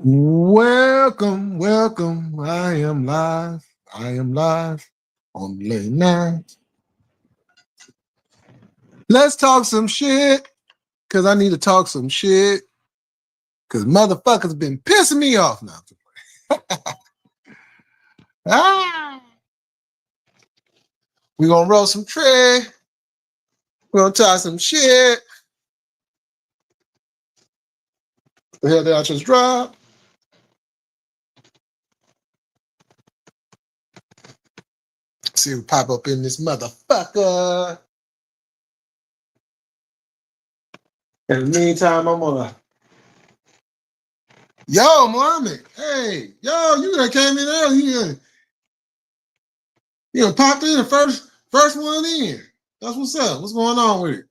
Welcome, welcome. I am live. I am live on late night. Let's talk some shit. Cause I need to talk some shit. Cause motherfuckers been pissing me off now. Ah, we gonna roll some tray. We gonna talk some shit. The hell did I just drop? See what pop up in this motherfucker. In the meantime, I'm gonna. Yo, Mohammed. Hey, yo, you done came in early. You done popped in the first one in. That's what's up. What's going on with it?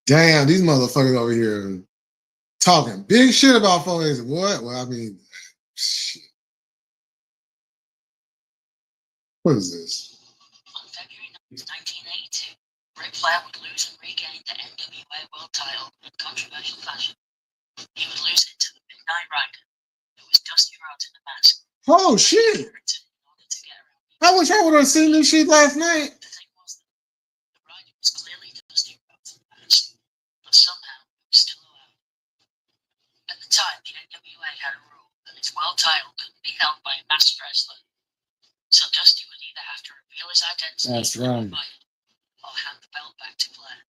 Damn, these motherfuckers over here talking big shit about phones. What? Well, I mean, shit. What is this? On February 9th, 1982, Ric Flair would lose and regain the NWA World Title in controversial fashion. He would lose it to the Midnight Rider. It was Dusty Rhodes in the mask. Oh, shit. I wish I would have seen this shit last night. The thing was that the Rider was clearly Dusty Rhodes in the mask, but somehow it was still allowed. At the time, the NWA had a rule that its world title couldn't be held by a masked wrestler. So Dusty would either have to reveal his identity or hand the belt back to Flair.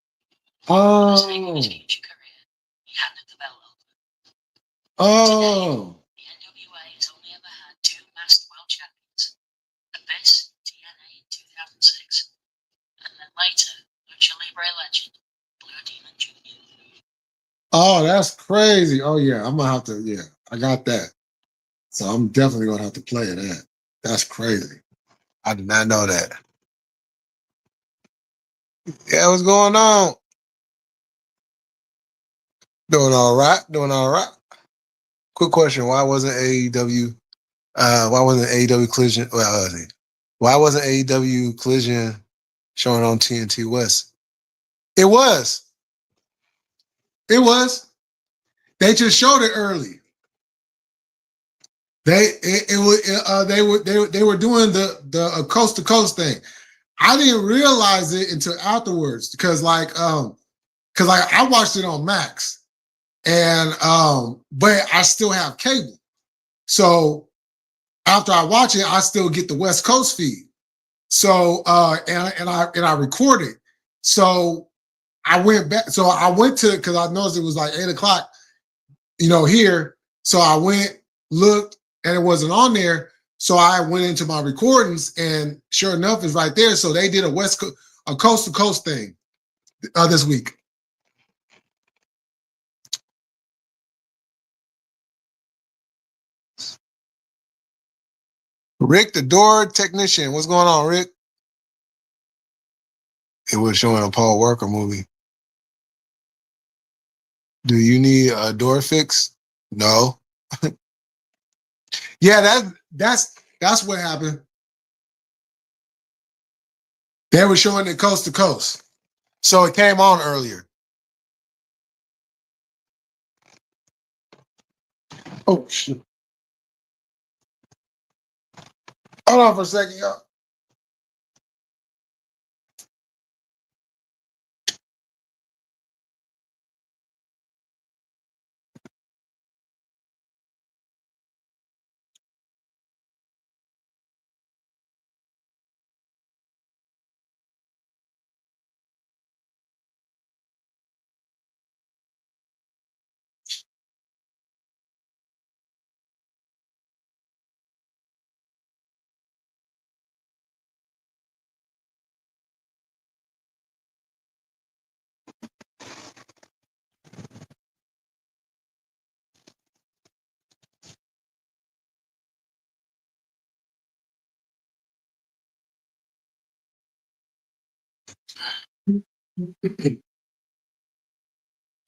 For the sake of his future career, he handed the belt over. Today, the NWA has only ever had two masked world champions. Abyss, TNA in 2006, and then later, Lucha Libre legend, Blue Demon Jr. Oh, that's crazy. Oh, yeah, I'm going to have to, yeah, I got that. So I'm definitely going to have to play that. That's crazy. I did not know that. Yeah, what's going on? Doing all right. Doing all right. Quick question: why wasn't AEW? Why wasn't AEW Collision? Well, why wasn't AEW Collision showing on TNT West? It was. It was. They just showed it early. They were doing the coast to coast thing. I didn't realize it until afterwards because I watched it on Max. And but I still have cable. So after I watch it, I still get the West Coast feed. So and I record it. So I went back. So I went to because I noticed it was like 8:00, here. So I went, looked, and it wasn't on there. So I went into my recordings, and sure enough, it's right there. So they did a coast to coast thing this week. Rick, the door technician. What's going on, Rick? It was showing a Paul Walker movie. Do you need a door fix? No. Yeah, that's what happened. They were showing it coast to coast. So it came on earlier. Oh shit. Hold on for a second, y'all.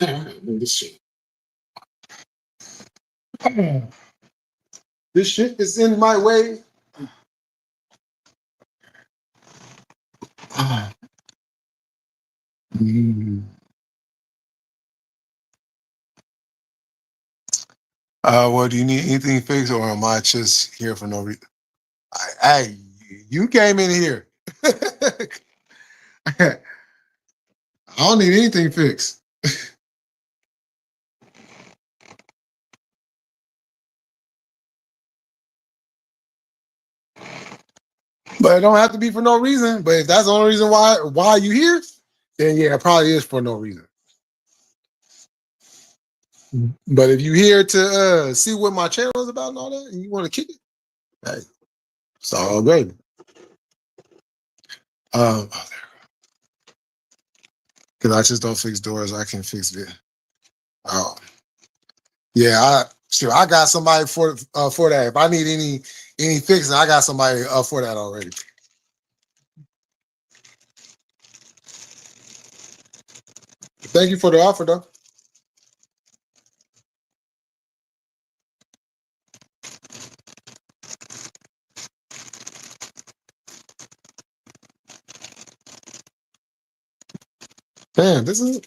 This shit. This shit is in my way. Mm. Well, do you need anything fixed, or am I just here for no reason? Hey, you came in here. I don't need anything fixed. But it don't have to be for no reason. But if that's the only reason why you here, then yeah, it probably is for no reason. But if you here to see what my channel is about and all that, and you want to kick it, hey, it's all good. Oh, there. Because I just don't fix doors. I can fix it. Oh, yeah. I got somebody for that. If I need any fixing, I got somebody for that already. Thank you for the offer, though. Damn, this is.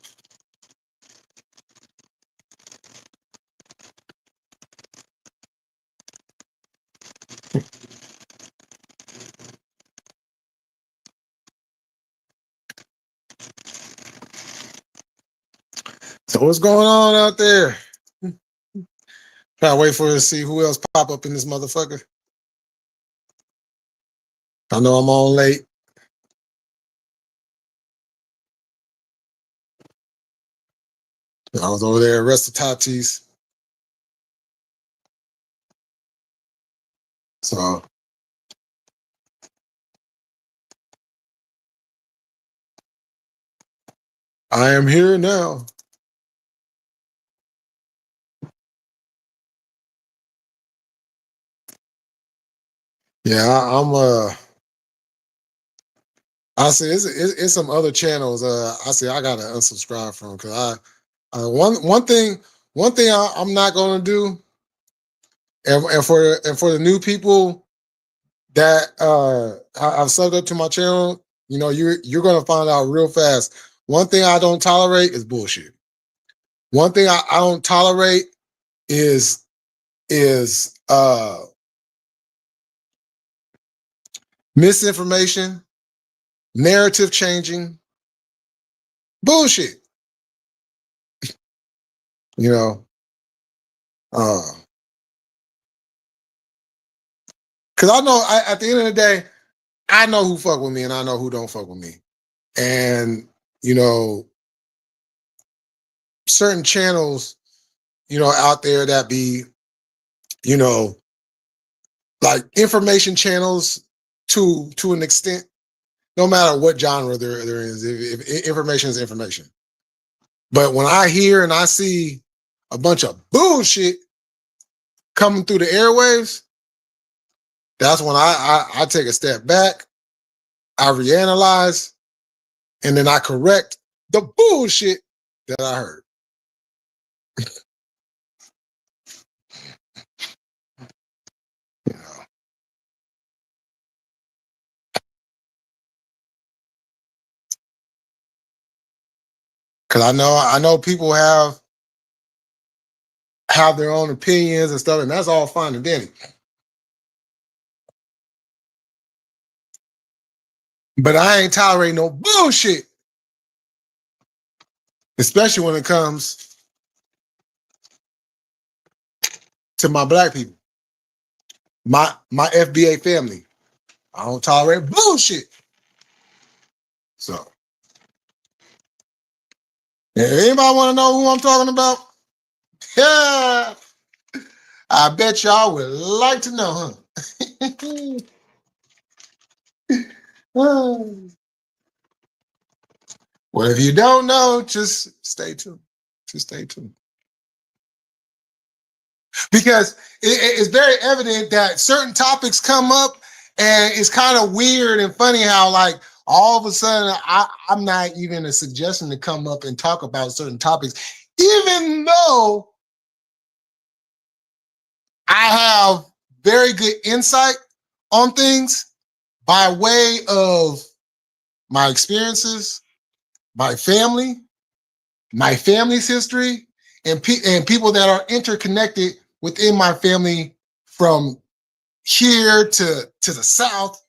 So what's going on out there? Can't wait for to see who else pop up in this motherfucker. I know I'm on late. I was over there at Tatis. So I am here now. Yeah, I'm I see it's some other channels I see I gotta unsubscribe from because one thing I'm not gonna do and for the new people that I've subbed up to my channel, you know, you're gonna find out real fast. One thing I don't tolerate is bullshit. One thing I don't tolerate is misinformation, narrative changing, bullshit. You know, because I know at the end of the day, I know who fuck with me and I know who don't fuck with me. And, you know, certain channels, you know, out there that be, you know, like information channels to an extent, no matter what genre there is, if information is information. But when I hear and I see a bunch of bullshit coming through the airwaves, that's when I take a step back, I reanalyze, and then I correct the bullshit that I heard. You know. Cause I know people have their own opinions and stuff, and that's all fine and dandy. But I ain't tolerating no bullshit, especially when it comes to my black people, my FBA family. I don't tolerate bullshit. So, if anybody want to know who I'm talking about? Yeah, I bet y'all would like to know, huh? Well, if you don't know, just stay tuned. Just stay tuned. Because it's very evident that certain topics come up and it's kind of weird and funny how like all of a sudden I'm not even a suggestion to come up and talk about certain topics, even though I have very good insight on things by way of my experiences, my family, my family's history, and people that are interconnected within my family from here to the south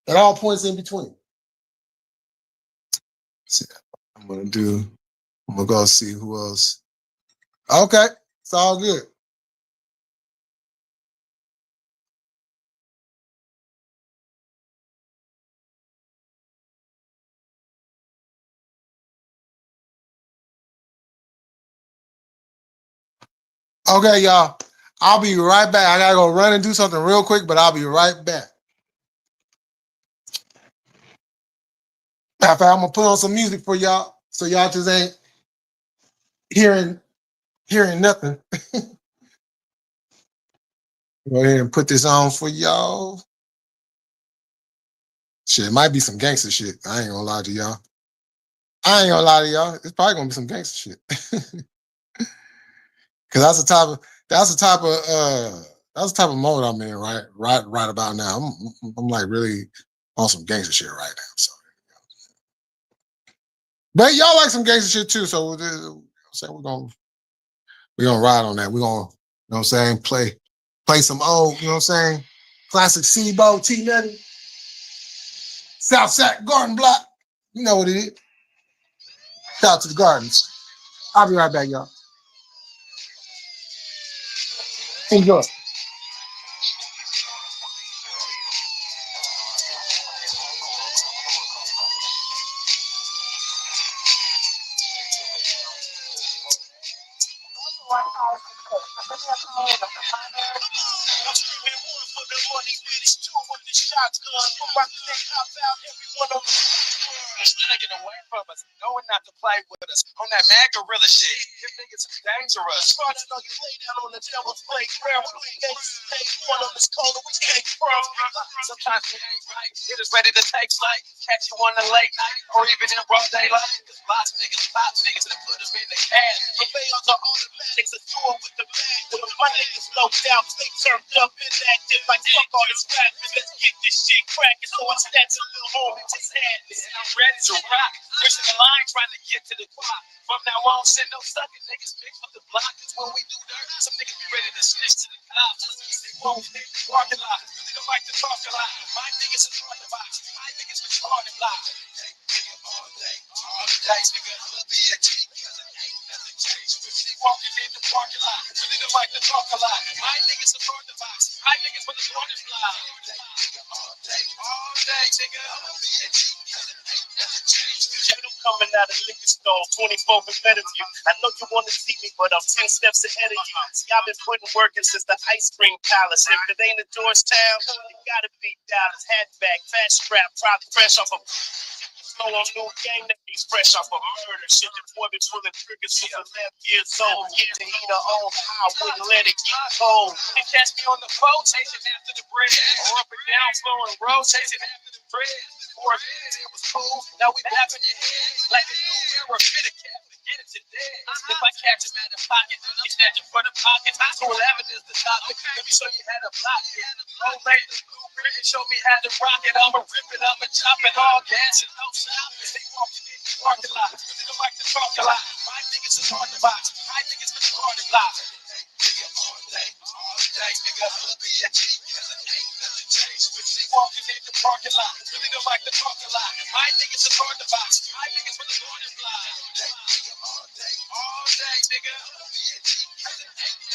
at all points in between. See, I'm gonna go see who else. Okay, it's all good. Okay, y'all. I'll be right back. I gotta go run and do something real quick, but I'll be right back. Matter of fact, I'm gonna put on some music for y'all, so y'all just ain't hearing nothing. Go ahead and put this on for y'all. Shit, it might be some gangster shit. I ain't gonna lie to y'all. It's probably gonna be some gangster shit. Cause that's the type of mode I'm in right about now. I'm like really on some gangster shit right now. So, but y'all like some gangster shit too. So we're gonna ride on that. We're gonna, you know what I'm saying, play some old, you know what I'm saying, classic Seabo, T Nutty, Southside Garden Block. You know what it is. Shout out to the Gardens. I'll be right back, y'all. Enjoy. Taking away from us, knowing not to play with us on that mad gorilla shit. Them niggas are dangerous. Trying to know you lay down on the devil's plate, where we can't take one on this corner, we can't from. Sometimes it ain't right. It is ready to take flight, catch you on the late night, or even in broad daylight. Cause lots niggas, and put them in the cash. The fails are automatics, a tour with the bag. My niggas low down, they turned up and active like fuck all this rap. Let's get this shit cracking, so I snatch a little home and just had this. And I'm ready to rock, pushing the line, trying to get to the clock. From now on, send no sucking niggas mix with the block. Cause when we do dirt, some niggas be ready to snitch to the cops. They won't hit the parking lot, they don't like to talk a lot. My niggas is hard to box, my niggas is hard to block. All day, nigga, I'll be a G, cause it ain't nothing changed. We see walking in the parking lot, really don't like to talk a lot. My niggas is hard to box, my niggas with the hard to block. All day, nigga, I'll be a G, cause it ain't nothing changed. You coming out of liquor store, 24 competitive. I know you want to see me, but I'm 10 steps ahead of you. See, I've been putting work in since the ice cream palace. If it ain't a Georgetown, it gotta be Dallas. Hatback, fast strap, probably fresh off of slow on new game that be fresh off of murder. Shit, the boy been pulling triggers since 11 years old. To eat her own, I wouldn't let it get cold. And catch me on the phone, chasing after the bread. Or up and down, flowing road, chasing after the bread. For a minute, it was cool. Now we laughing your head. Like a new era, fit a cap. Get it today. If I catch him at the pocket, then I'm snatching for the pocket. 211 is the topic. Let me show you how to block it. Roll late, the blueprint, and show me how to rock it. I'ma rip it, I'ma chop it, all gas and no stopping. They walking in the parking lot. Really don't like to talk a lot. My niggas is hard to box. My niggas is hard to block. Nigga, all day, nigga, I'll be a G, cause it ain't nothing changed. We see walking in the parking lot. Really don't like to talk a lot. My niggas is hard to box. My niggas with the hard to block. All day, nigga.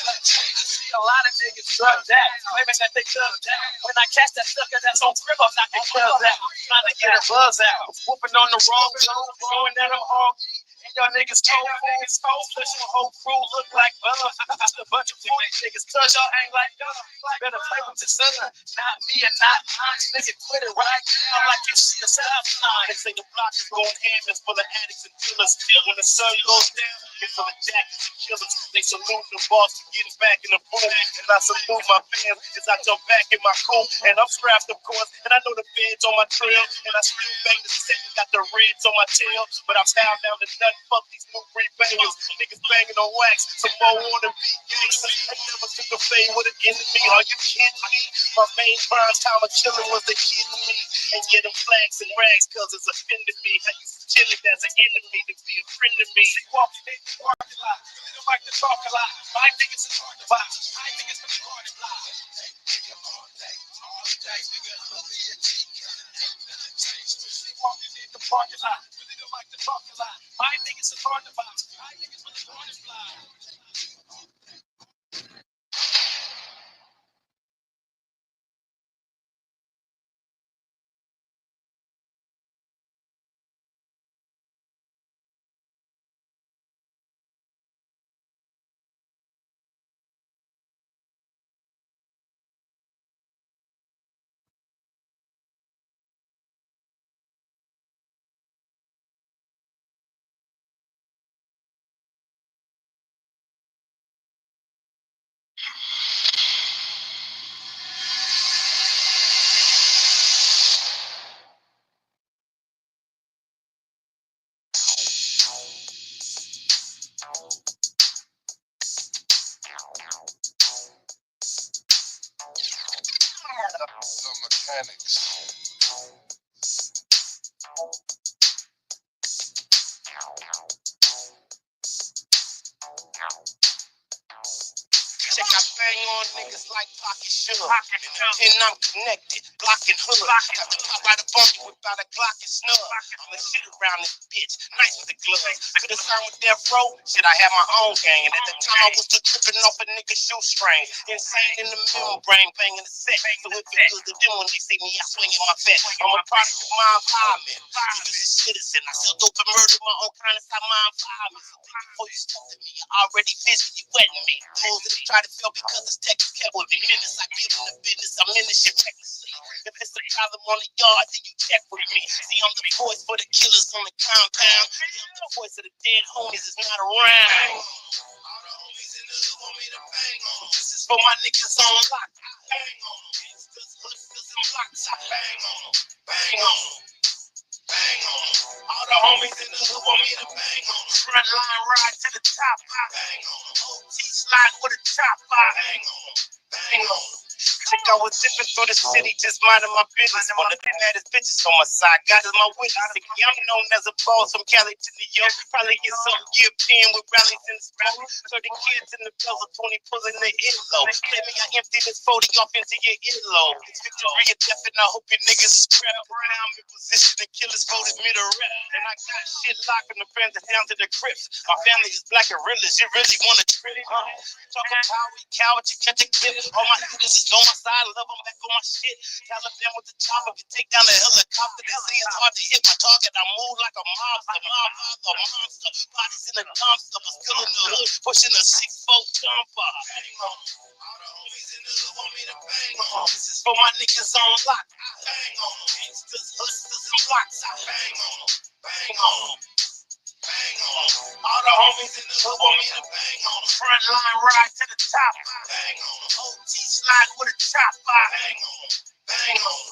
I see a lot of niggas drugged out, claiming that they thugged out. When I catch that sucker that's on crib, I'm knocking clubs out. Trying to get a buzz out. Whooping on the wrong zone, showing that I'm hungry. And y'all niggas told fools, plus your whole crew look like bums. Just a bunch of funny niggas, cause y'all hang like guns. Better play with the sun, not me and not mine. Nigga, quit it right now like you see a stop sign. They say the block is going ham, it's full of addicts and killers. When the sun goes down, it's full of jackets and killers. They salute the boss to get back in the booth. And I salute my fans as I jump back in my coupe. And I'm strapped, of course, and I know the feds on my trail. And I still bang the set and got the reds on my tail. But I'm found down the nut, fuck these new breed bangers. Niggas banging on wax, some more wanna be gangsters. I never took a fade with an enemy. Are you kidding me? My main prime time of chillin' was the kid in me. And get them flags and rags, cause it's offending me. How you Chilling as an enemy to be a friend to me. They walking in the parking lot. Really don't like to talk a lot. My niggas is hard to buy. My niggas really hard to fly. Nigga all day, nigga. They walking in the parking lot. Really don't like to talk a lot. My niggas is hard to buy. My niggas really hard to fly. The mechanics. Check I bang on niggas like pocket sugar. And I'm connected, blocking hood. Got the pop out of bump without a Glock and snub. I'ma shit around this bitch, nice with the gloves. Could have signed with Death Row, shit, I had my own gang. And at the time I was still tripping off a nigga's shoestring. Insane in the membrane, banging the set. So it feels good to them when they see me, I swing in my vest. I'm a product of my environment. Niggas a citizen, I sell dope and murder my own kind of style, my environment. So think before you step to me, I already visually wetting me. Holes that they try to fill because this tech is kept with me. Minutes I give them the business, I'm in this shit recklessly. If it's a problem on the yard, then you check with me. See, I'm the voice for the killers on the compound. I'm the voice of the dead homies is not around. All the homies in the hood want me to bang on them. This is for my niggas on lock. Bang on them. Hustlers and blocks, I bang on them. Bang on them. Bang on them. All the homies in the hood want me to bang on them. Front line ride to the top, I bang on them. OT slide with a top, I bang on them. Bang on them. Think I was zipping through the city, just minding my business. One of the baddest bitches on my side, God is my witness. I'm known as a boss from Cali to New York. Probably get some European with rallies in the spring. 30 kids in the bells of 20 pulling the earlobe. Let me, I empty this 40 off into your earlobe. It's victory or death, and I hope your niggas is prepped. I'm in position to kill us, voted me to rep. And I got shit locked from the friends down to the crypts. My family is black and realist. You really wanna trip? Talking power, coward, you catch a clip. All my niggas is on my side, love them back on my shit. Taliban with the chopper, we take down the helicopter. They say it's hard to hit my target. I move like a monster. Bodies in the dumpster, but still in the hood, pushing a 6'4" jumper. Bang on. All the homies in the hood want me to bang on. This is for my niggas on lock. Bang on. Gangsters, hustlers, and blocks. I bang on. Bang on. Bang on. All the homies in the hood want me to bang on. Front line ride to the top. Bang on. OT slide with a chop. Bang on. Bang on.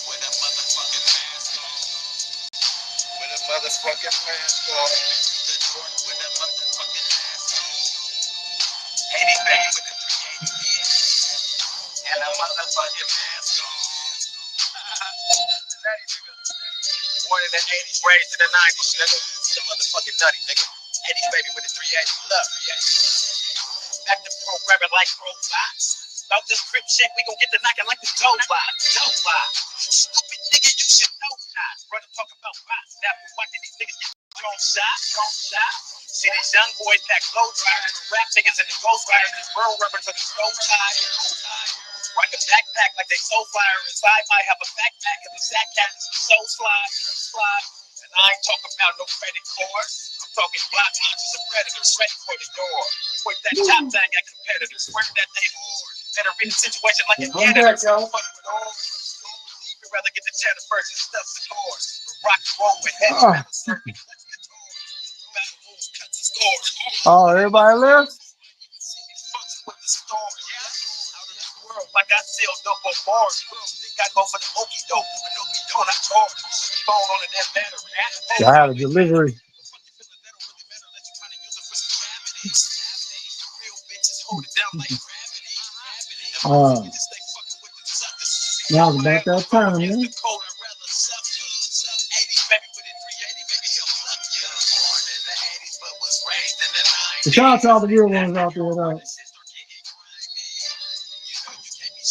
With a motherfucking mask on. With a motherfucking mask on. The Jordan with a motherfucking mask on. 80 back with the 380 and a motherfucking mask on. Born in the 80s, raised in the 90s, nigga. The motherfucking nutty, nigga. 80s baby with the 380 love. Back to programming like robots. About this crib shit, we gon' get to knocking like the dope box. Stupid nigga, you should know not. Brother talk about bots. Now we watching these niggas get thrown shot. See these young boys that glow riders, rap niggas and the ghost riders, this world rappers are so tired. Rock a backpack like they so fire. Inside might have a backpack and the sack cap is so slide. And I ain't talking about no credit cards. I'm talking block monsters and predators ready for the door. Point that top thing at competitors. Work that they hoard. Better read the situation like an editor. Fuck with all. You'd rather get the cheddar first and stuff the doors. Rock and roll with heavy metal circuit. Oh, everybody left? Like I sealed up a bar. Think I go for the okey doke. But no, we don't. I charge. Phone on it, that matter. I had a delivery. Now it's about that time, man. Shout out to all the real ones out there, though.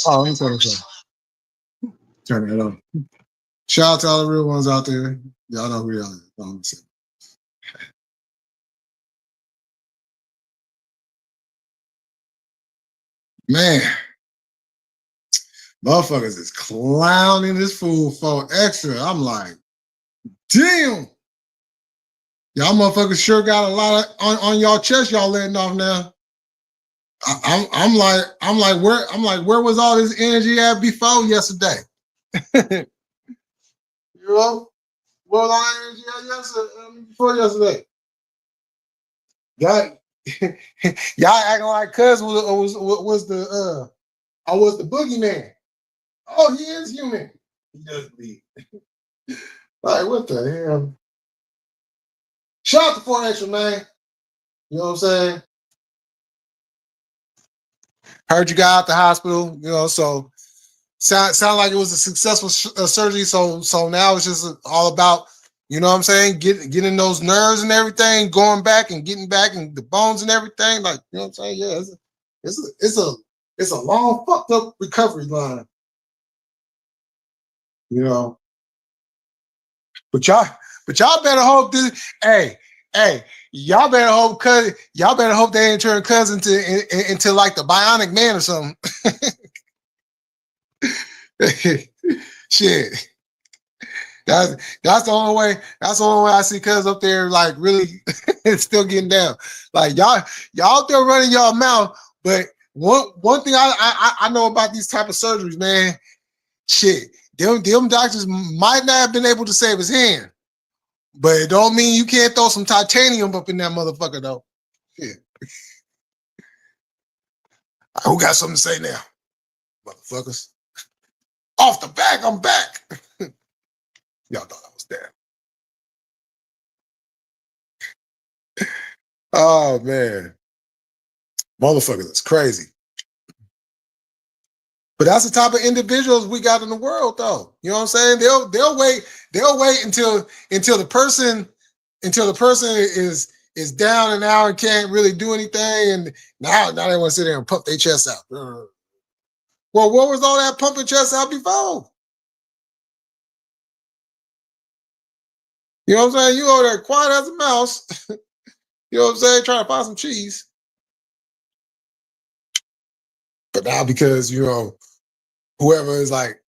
Oh, let me turn this on. Turn it on. Shout out to all the real ones out there. Y'all know who y'all are. Man, motherfuckers is clowning this fool for extra. I'm like, damn. Y'all motherfuckers sure got a lot of on y'all chest y'all letting off now. I'm like, where was all this energy at before yesterday? You know? Where was all that energy at yesterday, before yesterday? Y'all acting like Cuz was the boogeyman. Oh, he is human. He does bleed. Like, what the hell? Shout out to 4 Extra, man. You know what I'm saying? Heard you got out the hospital, you know, so sound like it was a successful surgery. So now it's just all about, you know what I'm saying, getting those nerves and everything, going back and getting back and the bones and everything. Like, you know what I'm saying? Yeah, it's a long fucked up recovery line, you know. But y'all better hope this. Hey, y'all better hope they ain't turn Cousin into like the Bionic Man or something. Shit. That's the only way. That's the only way I see Cuz up there, like really still getting down. Like y'all out there running y'all mouth. But one thing I know about these type of surgeries, man. Shit, them doctors might not have been able to save his hand, but it don't mean you can't throw some titanium up in that motherfucker though. Yeah. Who got something to say now, motherfuckers? Off the back, I'm back. Y'all thought I was there. Oh man, motherfuckers, it's crazy. But that's the type of individuals we got in the world, though. You know what I'm saying? They'll wait until the person is down and out and can't really do anything, and now they want to sit there and pump their chest out. Well, what was all that pumping chest out before? You know what I'm saying? You over there quiet as a mouse. You know what I'm saying? Trying to find some cheese. But now because, you know, whoever is like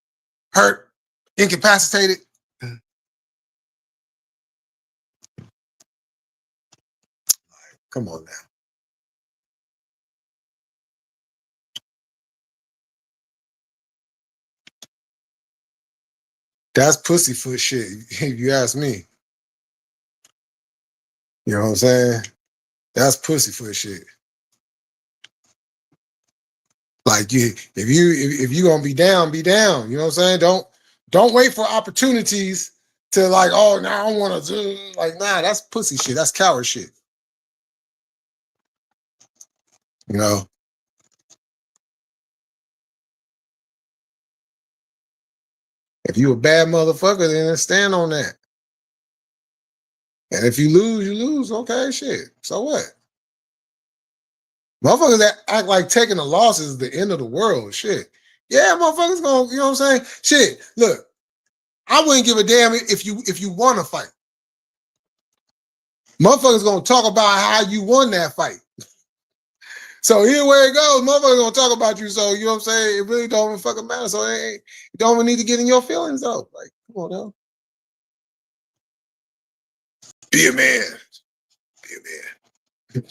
hurt, incapacitated. Come on now. That's pussyfoot shit, if you ask me. You know what I'm saying? That's pussyfoot shit. Like if you gonna be down, be down. You know what I'm saying? Don't wait for opportunities to like, oh, now I want to do like, nah, that's pussy shit. That's coward shit. You know. If you a bad motherfucker, then stand on that. And if you lose. Okay, shit. So what? Motherfuckers that act like taking a loss is the end of the world. Shit. Yeah, motherfuckers gonna, you know what I'm saying? Shit. Look, I wouldn't give a damn if you won a fight. Motherfuckers gonna talk about how you won that fight. So here where it goes, motherfuckers gonna talk about you. So you know what I'm saying? It really don't even fucking matter. So you don't even need to get in your feelings though. Like, come on now. Be a man. Be a man.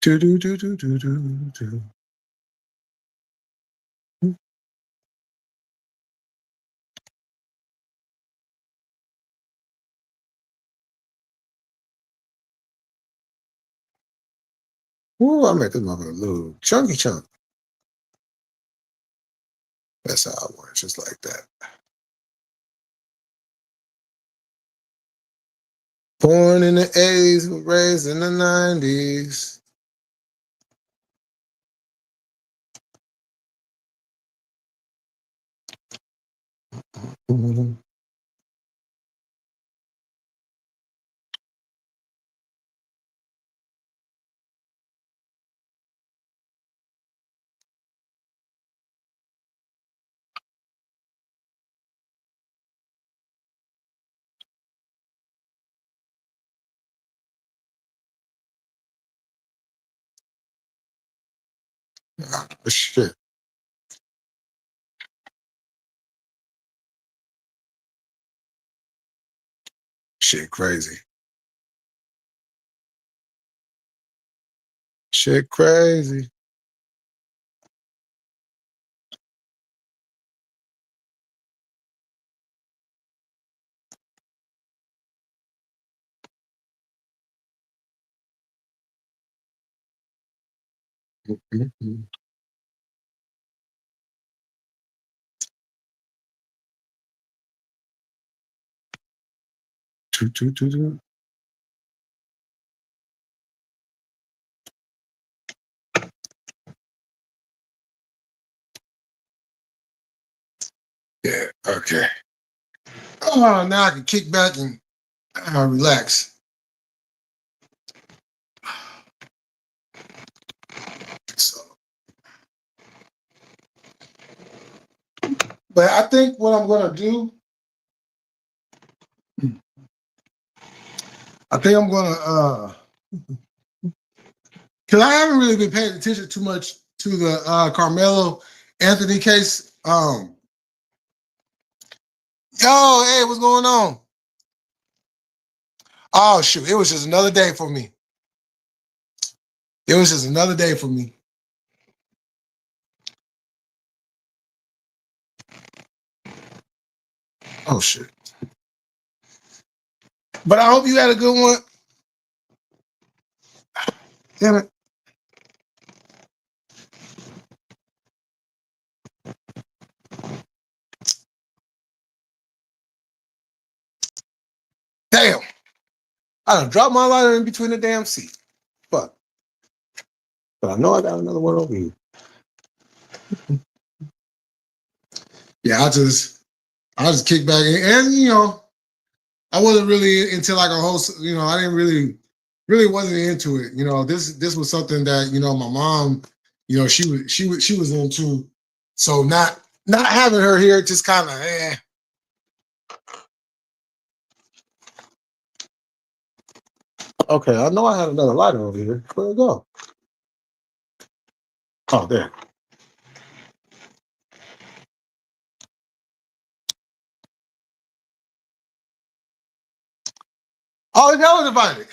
Do do do do do do do. Ooh, I made this motherfucker a little chunky chunk. That's how I want it, just like that. Born in the 80s, raised in the 90s. Mhm. Ah, shit. Shit crazy. Shit crazy. Mhm. Toot, toot, toot, toot. Yeah, okay. Oh, now I can kick back and relax. So, but I think what I'm gonna do, I think I'm gonna because I haven't really been paying attention too much to the Carmelo Anthony case. Yo, hey, what's going on? Oh shoot, it was just another day for me. It was just another day for me. Oh shit. But I hope you had a good one. Damn it. Damn. I done dropped my lighter in between the damn seat. Fuck. But I know I got another one over here. Yeah, I just kick back and you know, I wasn't really into like a whole, you know, I didn't really wasn't into it. You know, this was something that, you know, my mom, you know, she was into. So not having her here just kind of Okay, I know I had another lighter over here. Where'd it go? Oh, there. Oh, it's hella divided.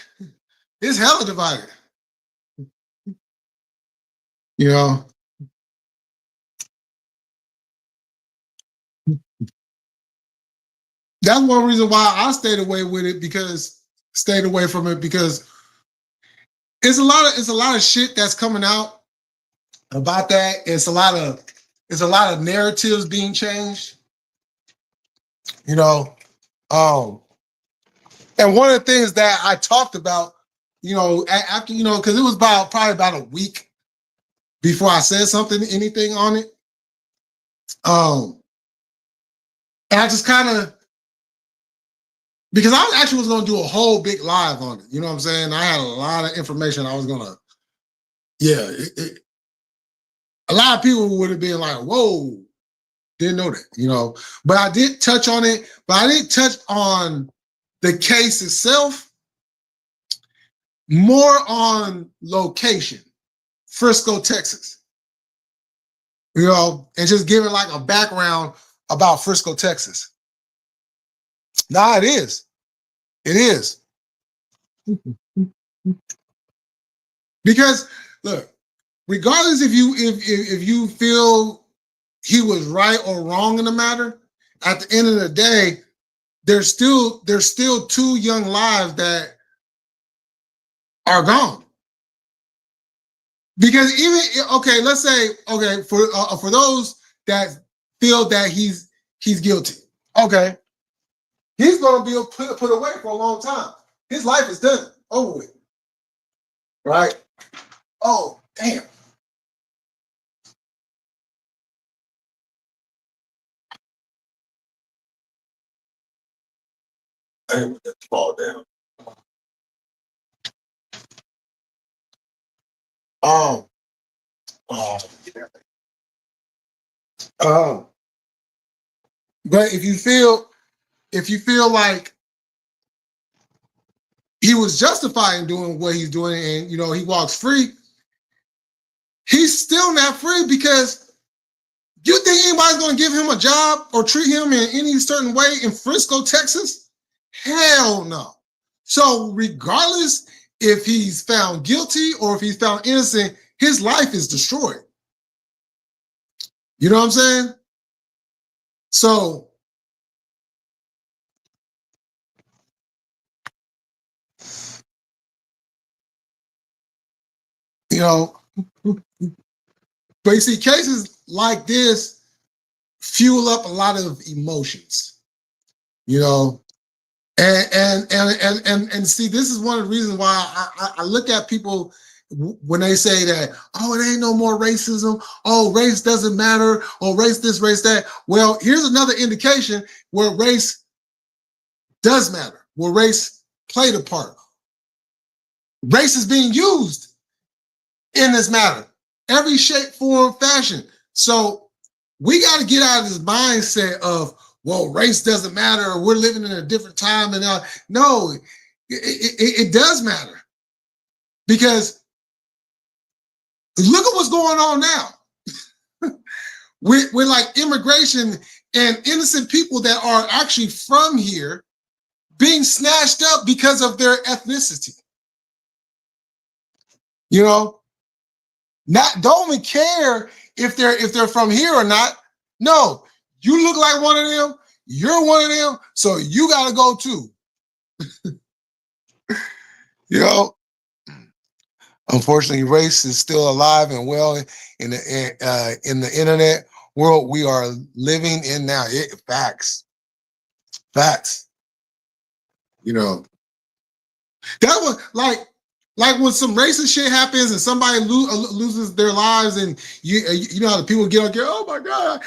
It's hella divided. You know, that's one reason why I stayed away from it because it's a lot of shit that's coming out about that. It's a lot of narratives being changed. You know, um, and one of the things that I talked about, you know, after you know, because it was probably about a week before I said anything on it. And I just kind of because I actually was going to do a whole big live on it. You know what I'm saying? I had a lot of information I was gonna. Yeah, a lot of people would have been like, "Whoa, didn't know that." You know, but I did touch on it. But I didn't touch on the case itself. More on location, Frisco, Texas. You know, and just giving like a background about Frisco, Texas. Nah, it is. It is. Because look, regardless if you feel he was right or wrong in the matter, at the end of the day, there's still 2 young lives that are gone. Because even okay, let's say okay for those that feel that he's guilty, okay, he's going to be put away for a long time. His life is done, over with, right? Oh damn. I didn't let that fall down. Oh, but if you feel like he was justified in doing what he's doing, and he walks free, he's still not free because you think anybody's going to give him a job or treat him in any certain way in Frisco, Texas? Hell no. So regardless if he's found guilty or if he's found innocent, his life is destroyed. You know what I'm saying? So but you see, cases like this fuel up a lot of emotions, and see, this is one of the reasons why I look at people when they say that, oh, it ain't no more racism, oh, race doesn't matter, oh, race this, race that. Well, here's another indication where race does matter, where race played a part. Race is being used in this matter, every shape, form, fashion. So we got to get out of this mindset of, well, race doesn't matter, or we're living in a different time. And no, it does matter, because look at what's going on now with like immigration and innocent people that are actually from here being snatched up because of their ethnicity. Don't even care if they're from here or not. No, you look like one of them, you're one of them, so you got to go too. Unfortunately, race is still alive and well in the internet world we are living in now. Facts. That was like when some racist shit happens and somebody loses their lives, and you know how the people get on here, oh my God,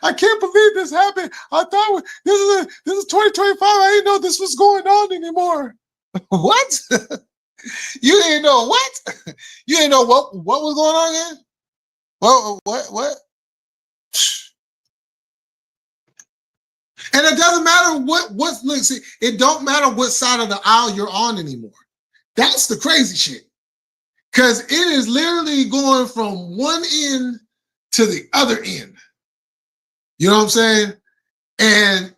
I can't believe this happened. I thought this is 2025. I didn't know this was going on anymore. What? You didn't know what? You didn't know what was going on here? What? And it doesn't matter it don't matter what side of the aisle you're on anymore. That's the crazy shit. Because it is literally going from one end to the other end. You know what I'm saying? And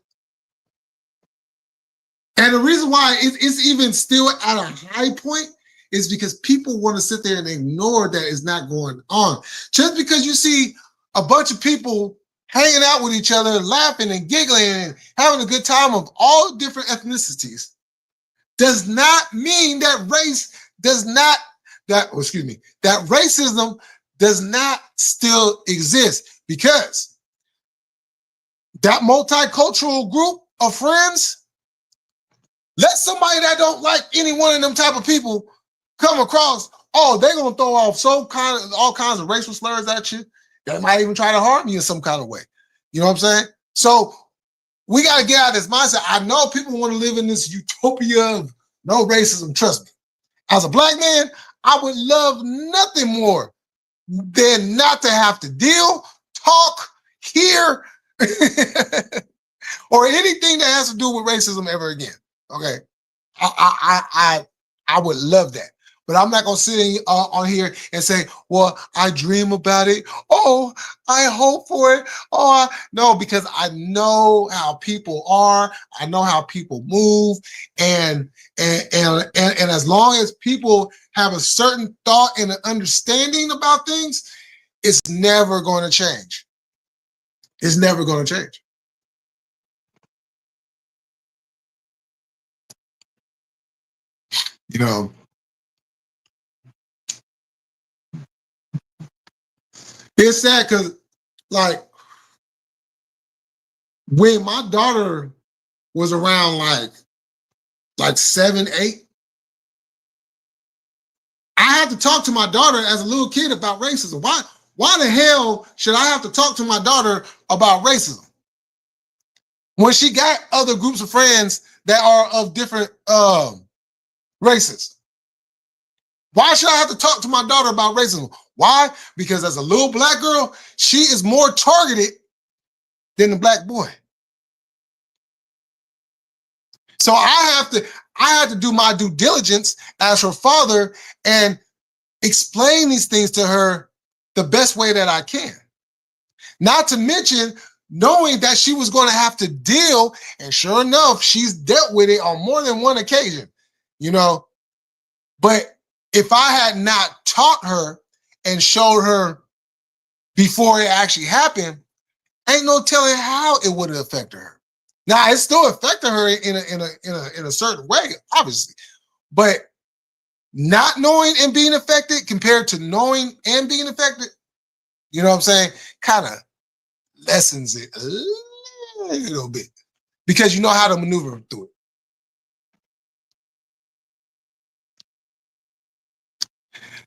the reason why it's even still at a high point is because people want to sit there and ignore that it's not going on. Just because you see a bunch of people hanging out with each other, laughing and giggling and having a good time of all different ethnicities, does not mean that that racism does not still exist, because that multicultural group of friends, let somebody that don't like any one of them type of people come across, oh, they're gonna throw off all kinds of racial slurs at you. They might even try to harm you in some kind of way. You know what I'm saying? So we got to get out of this mindset. I know people want to live in this utopia of no racism. Trust me. As a black man, I would love nothing more than not to have to deal, talk, hear, or anything that has to do with racism ever again. Okay, I would love that. But I'm not going to sit on here and say, well, I dream about it. Oh, I hope for it. Oh, no, because I know how people are. I know how people move. And And as long as people have a certain thought and an understanding about things, it's never going to change. It's never going to change. You know, it's sad because, like, when my daughter was around like 7, 8, I had to talk to my daughter as a little kid about racism. Why the hell should I have to talk to my daughter about racism when she got other groups of friends that are of different races? Why should I have to talk to my daughter about racism? Why? Because as a little black girl, she is more targeted than the black boy. So I had to do my due diligence as her father and explain these things to her the best way that I can. Not to mention knowing that she was going to have to deal, and sure enough, she's dealt with it on more than one occasion, you know. But if I had not taught her and showed her before it actually happened, ain't no telling how it would have affected her. Now, it still affected her in a certain way, obviously, but not knowing and being affected compared to knowing and being affected, you know what I'm saying, kind of lessens it a little bit because you know how to maneuver through it.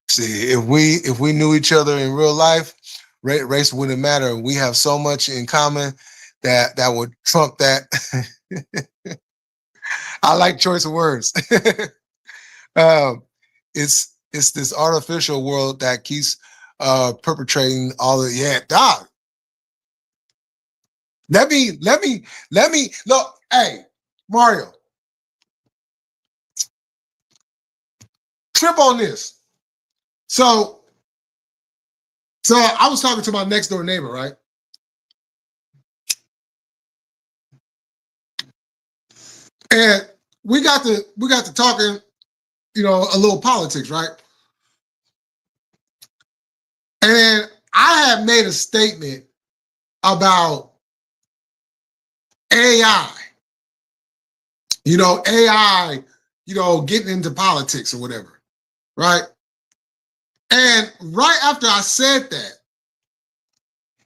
See, if we knew each other in real life, race wouldn't matter. We have so much in common that would trump that. I like choice of words. It's this artificial world that keeps perpetrating all of dog. Let me look. Hey, Mario, trip on this. So I was talking to my next door neighbor, right? And we got to talking, you know, a little politics, right? And then I had made a statement about AI, you know, getting into politics or whatever, right? And right after I said that,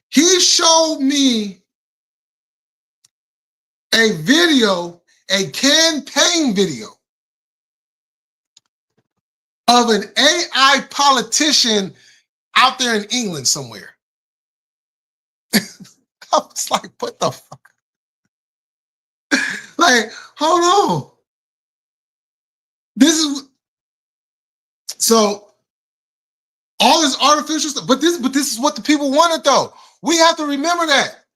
he showed me a video, a campaign video of an AI politician out there in England somewhere. I was like, what the fuck? Like, hold on. This is so all this artificial stuff, but this is what the people wanted, though. We have to remember that.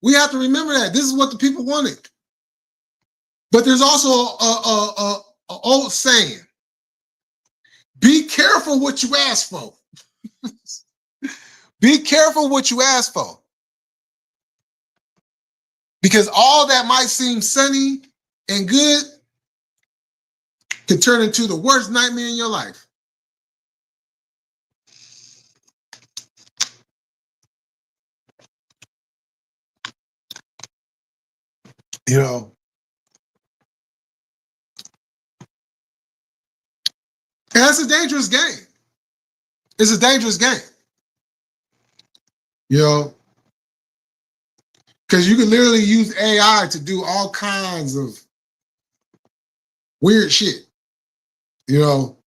We have to remember that. This is what the people wanted. But there's also a old saying: be careful what you ask for. Be careful what you ask for. Because all that might seem sunny and good can turn into the worst nightmare in your life. You know, and that's a dangerous game. It's a dangerous game. You know, because you can literally use AI to do all kinds of weird shit. You know,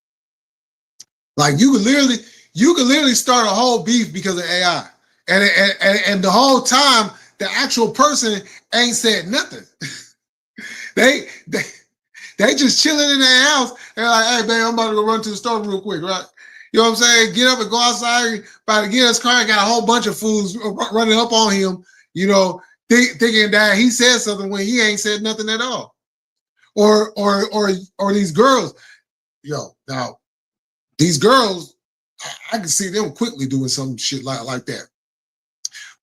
like you could literally start a whole beef because of AI, and the whole time the actual person ain't said nothing. they just chilling in their house. They're like, hey, babe, I'm about to go run to the store real quick, right? You know what I'm saying? Get up and go outside, about to get in his car and got a whole bunch of fools running up on him, you know, thinking that he said something when he ain't said nothing at all. Or these girls, now these girls, I can see them quickly doing some shit like that.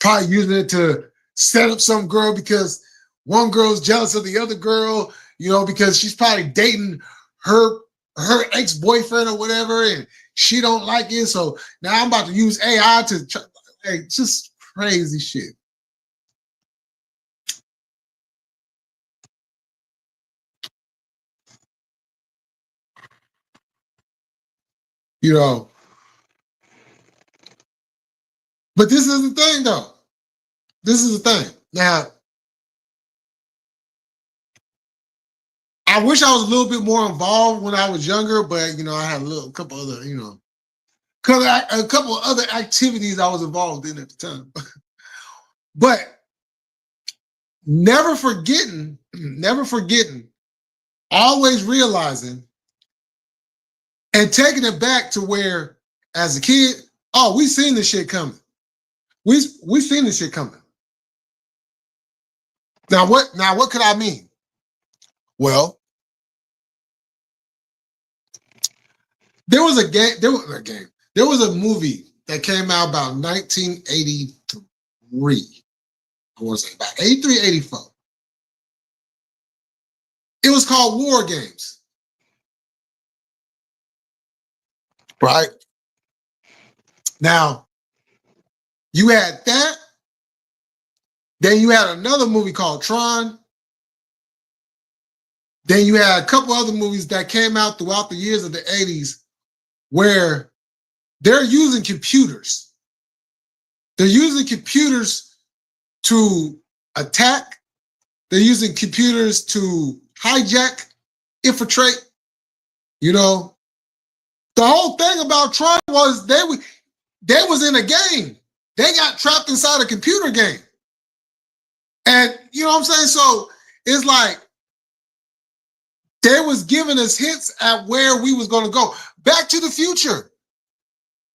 Probably using it to set up some girl because one girl's jealous of the other girl, you know, because she's probably dating her her ex-boyfriend or whatever, and she don't like it. So now I'm about to use AI to try, like, just crazy shit. You know, but this is the thing though. This is the thing. Now, I wish I was a little bit more involved when I was younger, but you know, I had a couple other, you know, a couple of other activities I was involved in at the time. But never forgetting, always realizing and taking it back to where, as a kid, oh, we seen this shit coming. We seen this shit coming. Now what could I mean? Well, there was a movie that came out about 1983. I want to say about 83, 84. It was called War Games. Right? Now, you had that. Then you had another movie called Tron. Then you had a couple other movies that came out throughout the years of the 80s where they're using computers. They're using computers to attack. They're using computers to hijack, infiltrate. You know, the whole thing about Tron was they was in a game. They got trapped inside a computer game. And you know what I'm saying? So it's like they was giving us hints at where we was going to go. Back to the Future.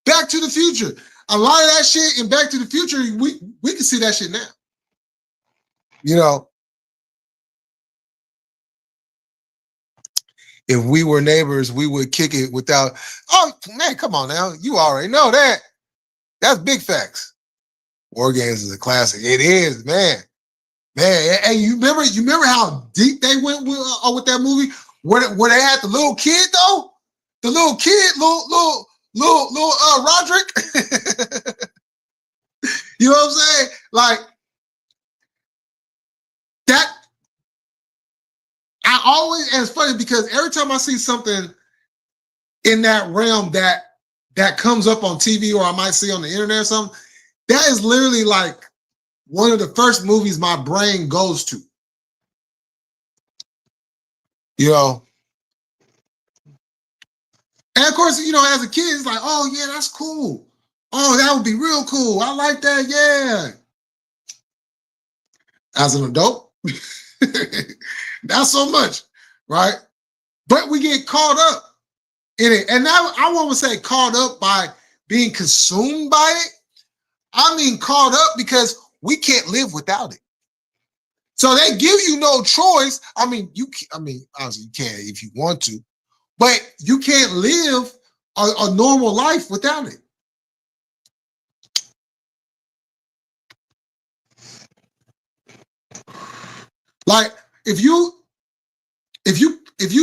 Back to the Future. A lot of that shit in Back to the Future, we can see that shit now. You know, if we were neighbors, we would kick it without, oh, man, come on now. You already know that. That's big facts. War Games is a classic. It is, man. Man, and you remember how deep they went with that movie? Where they had the little kid, though? The little kid, little Roderick. You know what I'm saying? Like, that, I always, and it's funny because every time I see something in that realm that comes up on TV or I might see on the internet or something, that is literally like one of the first movies my brain goes to. You know? And of course, you know, as a kid, it's like, oh yeah, that's cool. Oh, that would be real cool. I like that, yeah. As an adult, not so much, right? But we get caught up in it. And now I won't say caught up by being consumed by it. I mean caught up because we can't live without it. So they give you no choice. I mean, obviously you can if you want to, but you can't live a normal life without it. Like if you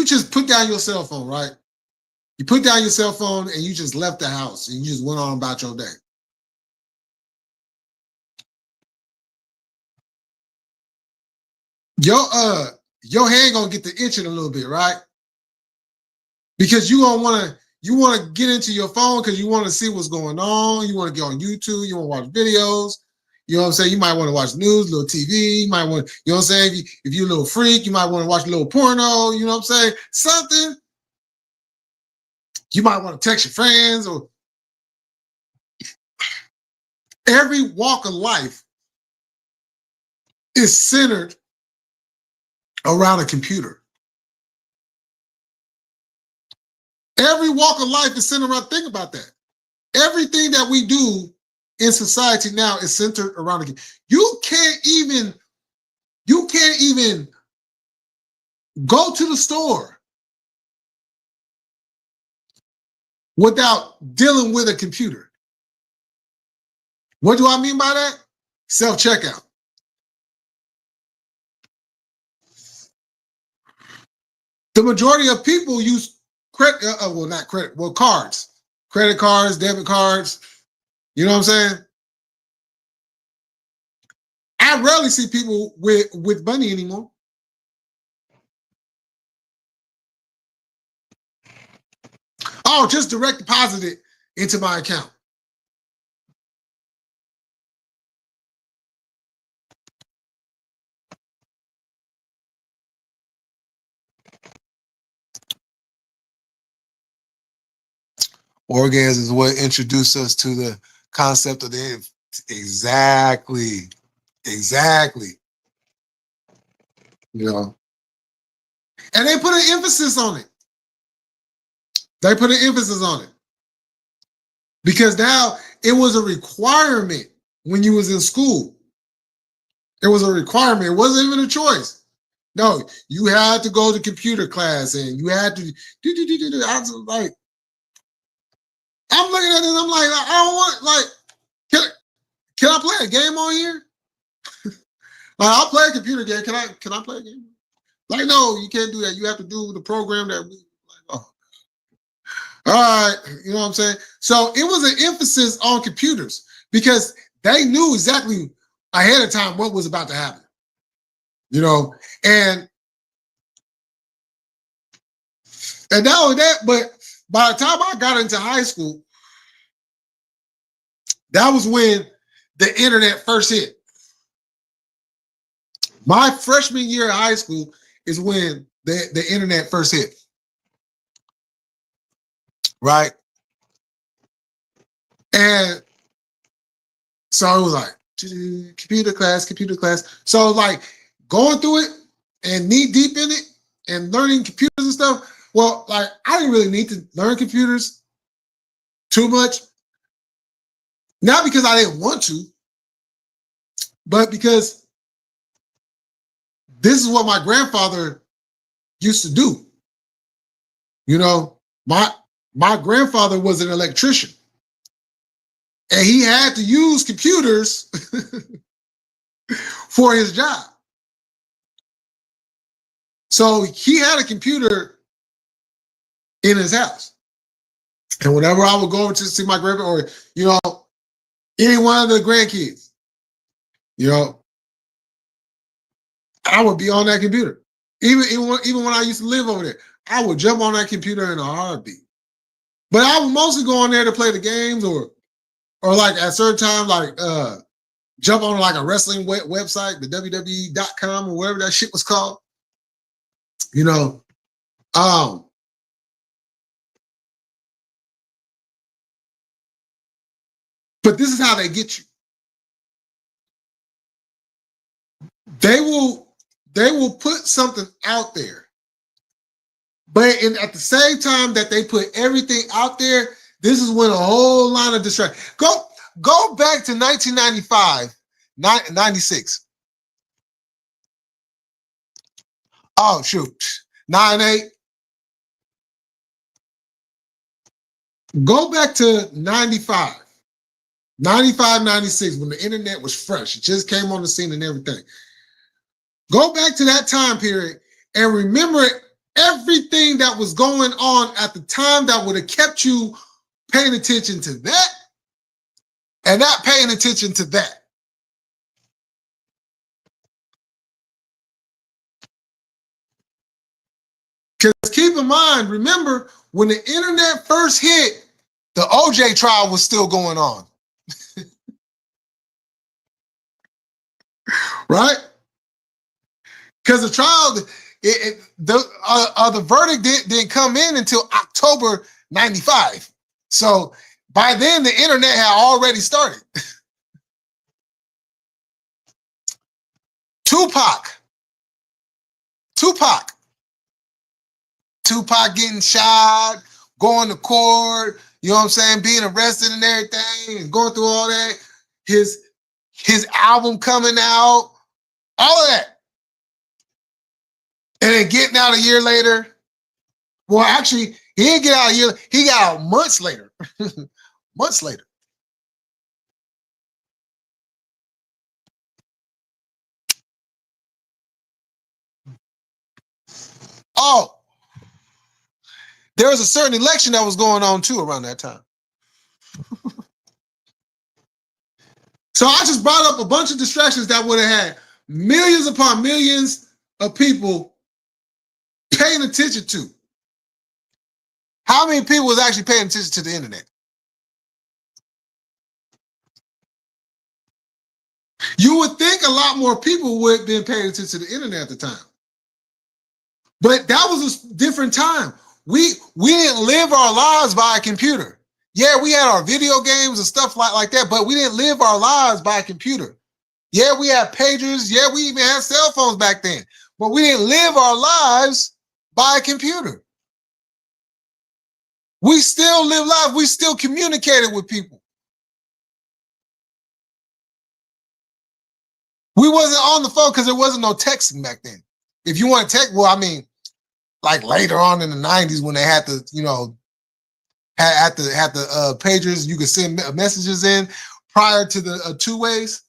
just put down your cell phone, right? You put down your cell phone and you just left the house and you just went on about your day. Your hand gonna get the itching a little bit, right? Because you want to get into your phone because you want to see what's going on. You want to get on YouTube. You want to watch videos. You know what I'm saying? You might want to watch news, a little TV. You might want, you know what I'm saying? If you're a little freak, you might want to watch a little porno. You know what I'm saying? Something. You might want to text your friends or every walk of life is centered around a computer. Every walk of life is centered around, think about that. Everything that we do in society now is centered around a computer. You can't even go to the store without dealing with a computer. What do I mean by that? Self-checkout. The majority of people use not credit, well, cards, credit cards, debit cards. You know what I'm saying? I rarely see people with money anymore. Oh, just direct deposit it into my account. Orgasms is what introduced us to the concept of the exactly. You know, and they put an emphasis on it. They put an emphasis on it because now it was a requirement when you was in school. It was a requirement. It wasn't even a choice. No, you had to go to computer class and you had to do. I was like, I'm looking at this. I'm like, I don't want can I play a game on here? Like, I'll play a computer game. Can I play a game? Like, no, you can't do that. You have to do the program that we like. Oh. All right, you know what I'm saying? So it was an emphasis on computers because they knew exactly ahead of time what was about to happen. You know, and not only that, but by the time I got into high school, that was when the internet first hit. My freshman year of high school is when the internet first hit. Right? And so it was like computer class. So like going through it and knee deep in it and learning computers and stuff. Well, like I didn't really need to learn computers too much. Not because I didn't want to, but because this is what my grandfather used to do. You know, my grandfather was an electrician. And he had to use computers for his job. So he had a computer in his house. And whenever I would go to see my grandpa or, you know, any one of the grandkids, you know, I would be on that computer. Even when I used to live over there, I would jump on that computer in a heartbeat. But I would mostly go on there to play the games or like at certain times, like jump on like a wrestling website, the WWE.com or whatever that shit was called. You know, but this is how they get you. They will put something out there, but at the same time that they put everything out there, this is when a whole lot of distraction. Go back to 1995, 96. Oh shoot, 98. Go back to 95. 95, 96, when the internet was fresh. It just came on the scene and everything. Go back to that time period and remember everything that was going on at the time that would have kept you paying attention to that and not paying attention to that. Because keep in mind, remember, when the internet first hit, the OJ trial was still going on. Right? Because the trial, the verdict didn't come in until October 95. So by then, the internet had already started. Tupac getting shot, going to court, you know what I'm saying, being arrested and everything, and going through all that. His album coming out, all of that. And then getting out a year later. Well, actually, he didn't get out a year, he got out months later. Months later. Oh, There was a certain election that was going on too around that time. So I just brought up a bunch of distractions that would have had millions upon millions of people paying attention to. How many people was actually paying attention to the internet? You would think a lot more people would have been paying attention to the internet at the time. But that was a different time. We didn't live our lives by a computer. Yeah, we had our video games and stuff like that, but we didn't live our lives by a computer. Yeah, we had pagers. Yeah, we even had cell phones back then. But we didn't live our lives by a computer. We still live lives. We still communicated with people. We wasn't on the phone because there wasn't no texting back then. If you want to text, well, I mean, like later on in the 90s when they had the, had the pagers, you could send messages in prior to the two ways.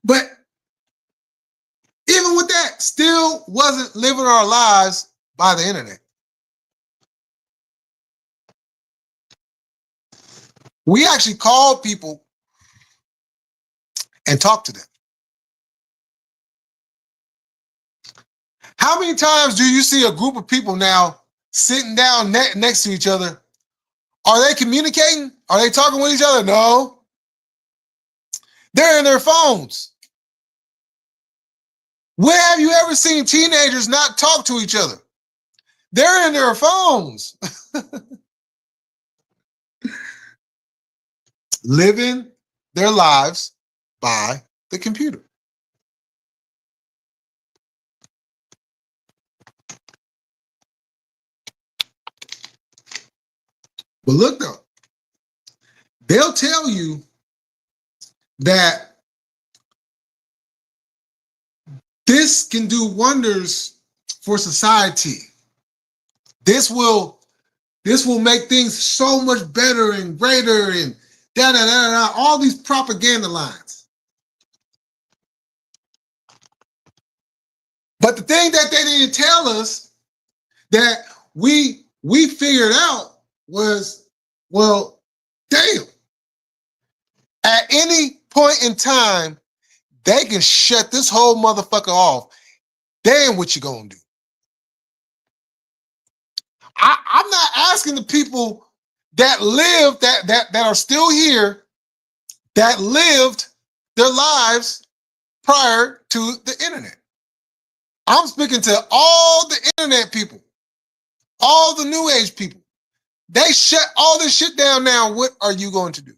But even with that, still wasn't living our lives by the internet. We actually called people and talked to them. How many times do you see a group of people now sitting down next to each other? Are they communicating? Are they talking with each other? No. They're in their phones. When have you ever seen teenagers not talk to each other? They're in their phones. Living their lives by the computer. But look though, they'll tell you that this can do wonders for society. This will make things so much better and greater and all these propaganda lines. But the thing that they didn't tell us that we figured out was, well, damn. At any point in time, they can shut this whole motherfucker off. Damn, what you gonna do? I'm not asking the people that live, that are still here, that lived their lives prior to the internet. I'm speaking to all the internet people, all the new age people. They shut all this shit down now. What are you going to do?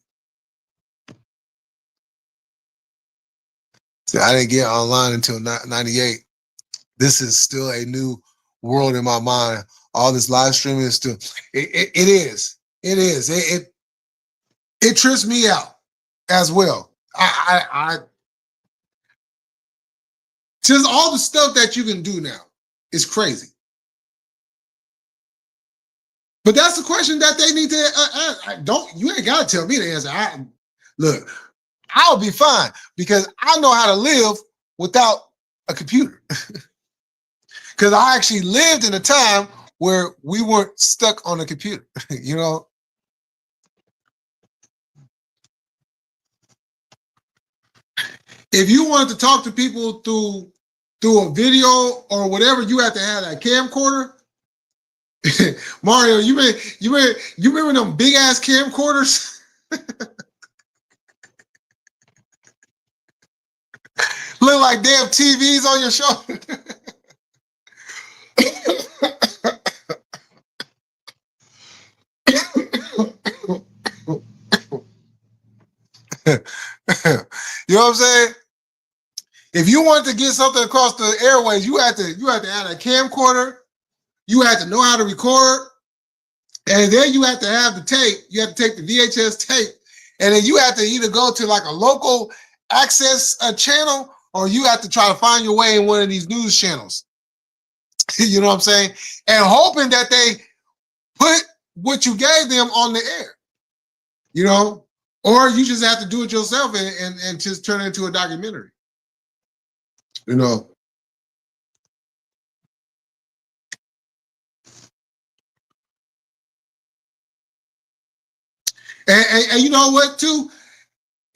So I didn't get online until 98. This is still a new world in my mind. All this live streaming is still, it is. It trips me out as well. I just all the stuff that you can do now is crazy. But that's the question that they need to you ain't got to tell me the answer. Look, I'll be fine because I know how to live without a computer. Because I actually lived in a time where we weren't stuck on a computer, you know? If you wanted to talk to people through a video or whatever, you had to have that camcorder. Mario, you remember them big ass camcorders? Look like damn TVs on your shoulder. You know what I'm saying? If you wanted to get something across the airways, you had to add a camcorder. You had to know how to record, and then you had to have the tape. You had to take the VHS tape, and then you had to either go to like a local access channel, or you have to try to find your way in one of these news channels. You know what I'm saying? And hoping that they put what you gave them on the air. You know, or you just have to do it yourself and just turn it into a documentary. You know. And you know what, too?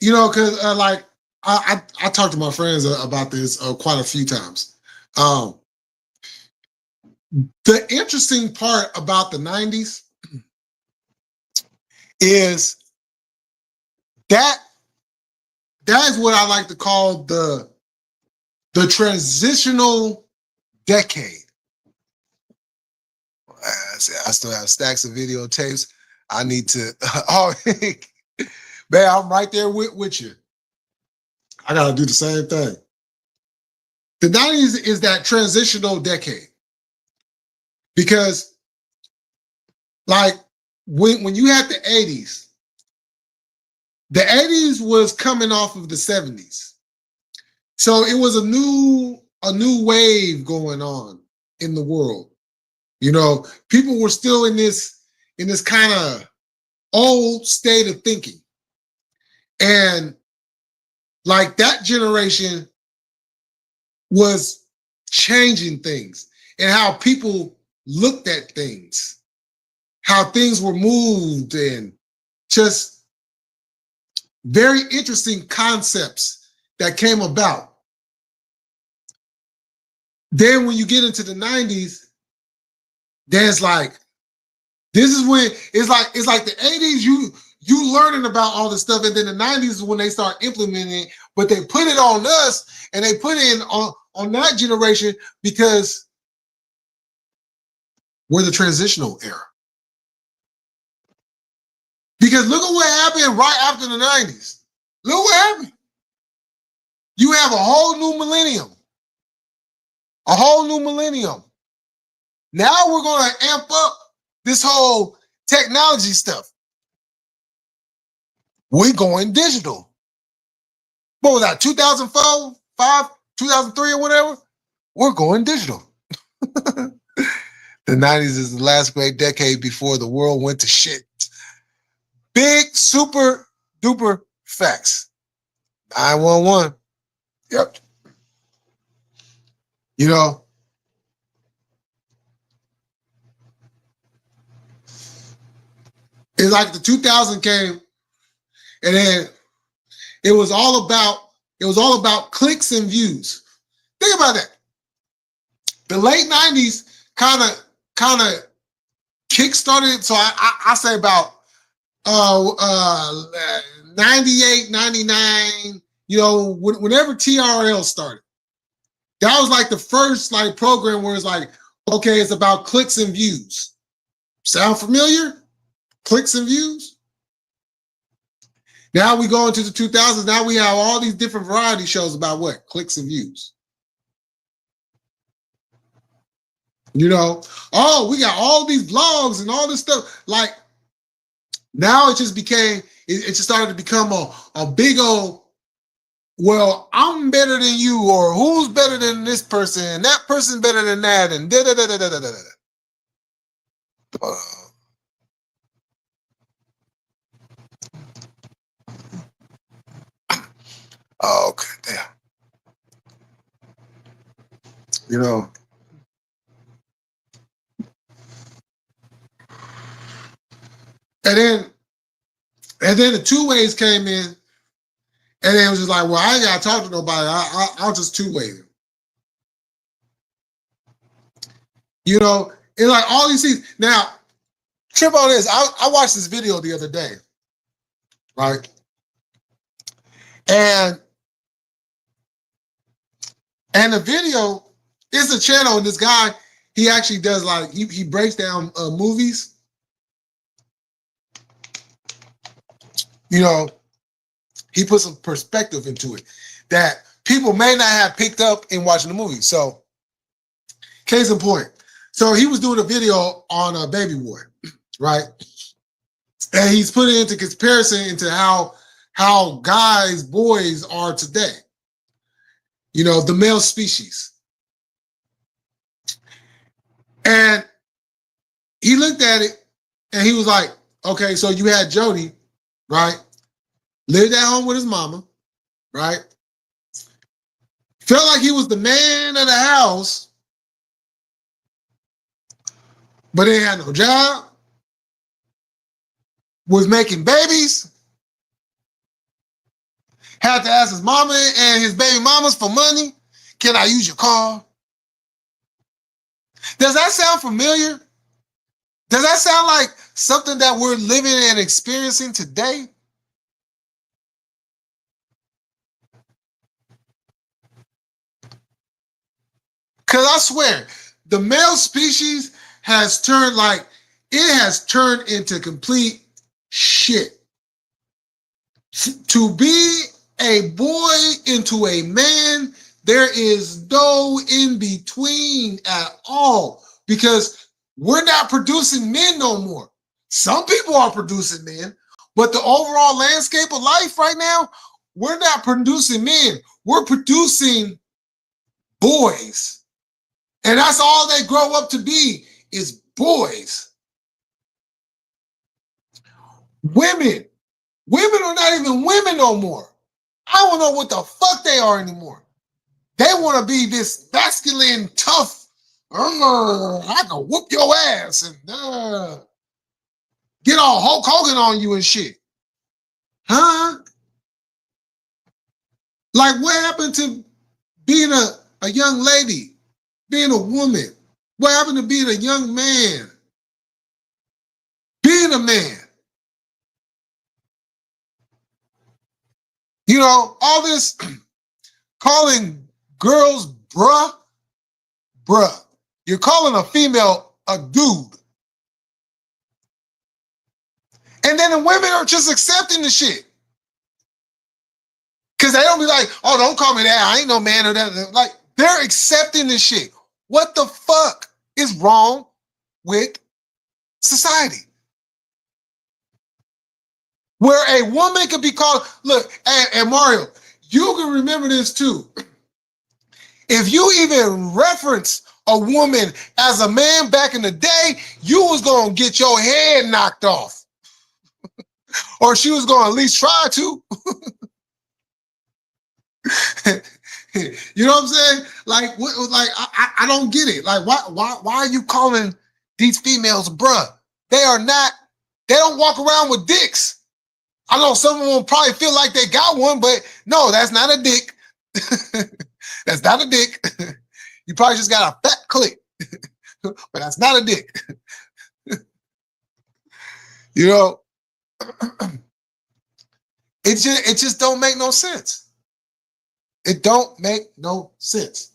You know, because like I talked to my friends about this quite a few times. The interesting part about the 90s is that is what I like to call the transitional decade. I still have stacks of videotapes. I need to. Oh, man, I'm right there with you. I gotta do the same thing. The 90s is that transitional decade because, like, when you had the 80s was coming off of the 70s, so it was a new wave going on in the world. You know, people were still in this kind of old state of thinking. And like that generation was changing things and how people looked at things, how things were moved, and just very interesting concepts that came about. Then when you get into the 90s, there's like, this is when it's like the 80s, you learning about all this stuff, and then the 90s is when they start implementing it, but they put it on us and they put it on that generation because we're the transitional era. Because look at what happened right after the 90s. Look what happened. You have a whole new millennium. A whole new millennium. Now we're going to amp up this whole technology stuff. We're going digital. What was that, 2004, 5, 2003 or whatever? We're going digital. The 90s is the last great decade before the world went to shit. Big, super duper facts. 911. Yep. You know, it's like the 2000 came, and then it was all about clicks and views. Think about that. The late 90s kind of kick-started. So I say about 98, 99, you know, whenever TRL started. That was like the first like program where it's like, okay, it's about clicks and views. Sound familiar? Clicks and views? Now we go into the 2000s. Now we have all these different variety shows about what? Clicks and views. You know, oh, we got all these blogs and all this stuff. Like, now it just started to become a big old, well, I'm better than you, or who's better than this person, and that person better than that, and da da da da da da da. Oh, okay, damn. You know. And then the two ways came in, and then it was just like, well, I ain't gotta talk to nobody. I'll just two-way them. You know, it's like all these things. Now, trip on this. I watched this video the other day, right? And the video is a channel, and this guy, he actually does like, he breaks down movies. You know, he puts some perspective into it that people may not have picked up in watching the movie. So, case in point. So he was doing a video on Baby Boy, right? And he's putting into comparison into how guys, boys are today. You know, the male species. And he looked at it and he was like, okay, so you had Jody, right? Lived at home with his mama, right? Felt like he was the man of the house, but he had no job. was making babies, had to ask his mama and his baby mamas for money. Can I use your car? Does that sound familiar? Does that sound like something that we're living and experiencing today? Because I swear, the male species has turned into complete shit. To be a boy into a man, there is no in between at all, because we're not producing men no more. Some people are producing men, but the overall landscape of life right now, we're not producing men. We're producing boys. And that's all they grow up to be, is boys. Women are not even women no more. I don't know what the fuck they are anymore. They want to be this masculine, tough, I can whoop your ass and get all Hulk Hogan on you and shit. Huh? Like, what happened to being a young lady, being a woman? What happened to being a young man? Being a man. You know, all this calling girls bruh. You're calling a female a dude. And then the women are just accepting the shit. Because they don't be like, oh, don't call me that. I ain't no man or that. Like, they're accepting this shit. What the fuck is wrong with society? Where a woman could be called, look, and Mario, you can remember this too. If you even reference a woman as a man back in the day, you was going to get your head knocked off. Or she was going to at least try to. You know what I'm saying? Like, I don't get it. Like, why are you calling these females bruh? They don't walk around with dicks. I know some of them probably feel like they got one, but no, that's not a dick. That's not a dick. You probably just got a fat clit, but that's not a dick. You know, it just don't make no sense. It don't make no sense.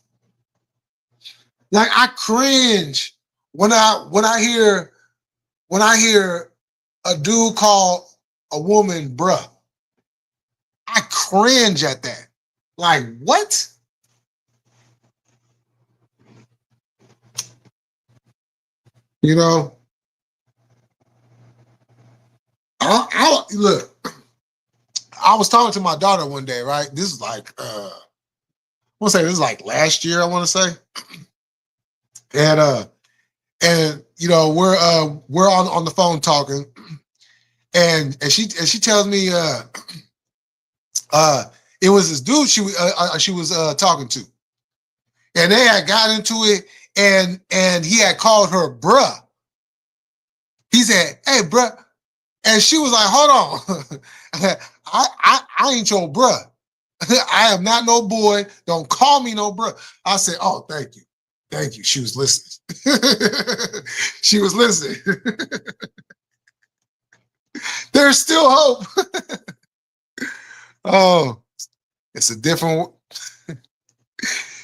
Like, I cringe when I hear a dude call a woman bruh. I cringe at that. Like, what? You know, I look. I was talking to my daughter one day, right? This is like, I want to say this is like last year, I want to say. And you know, we're on the phone talking, and she tells me it was this dude she was talking to, and they had got into it, and he had called her bruh. He said, "Hey, bruh," and she was like, "Hold on, I ain't your bruh. I am not no boy. Don't call me no bruh." I said, "Oh, thank you." She was listening. She was listening. There's still hope. Oh, it's a different.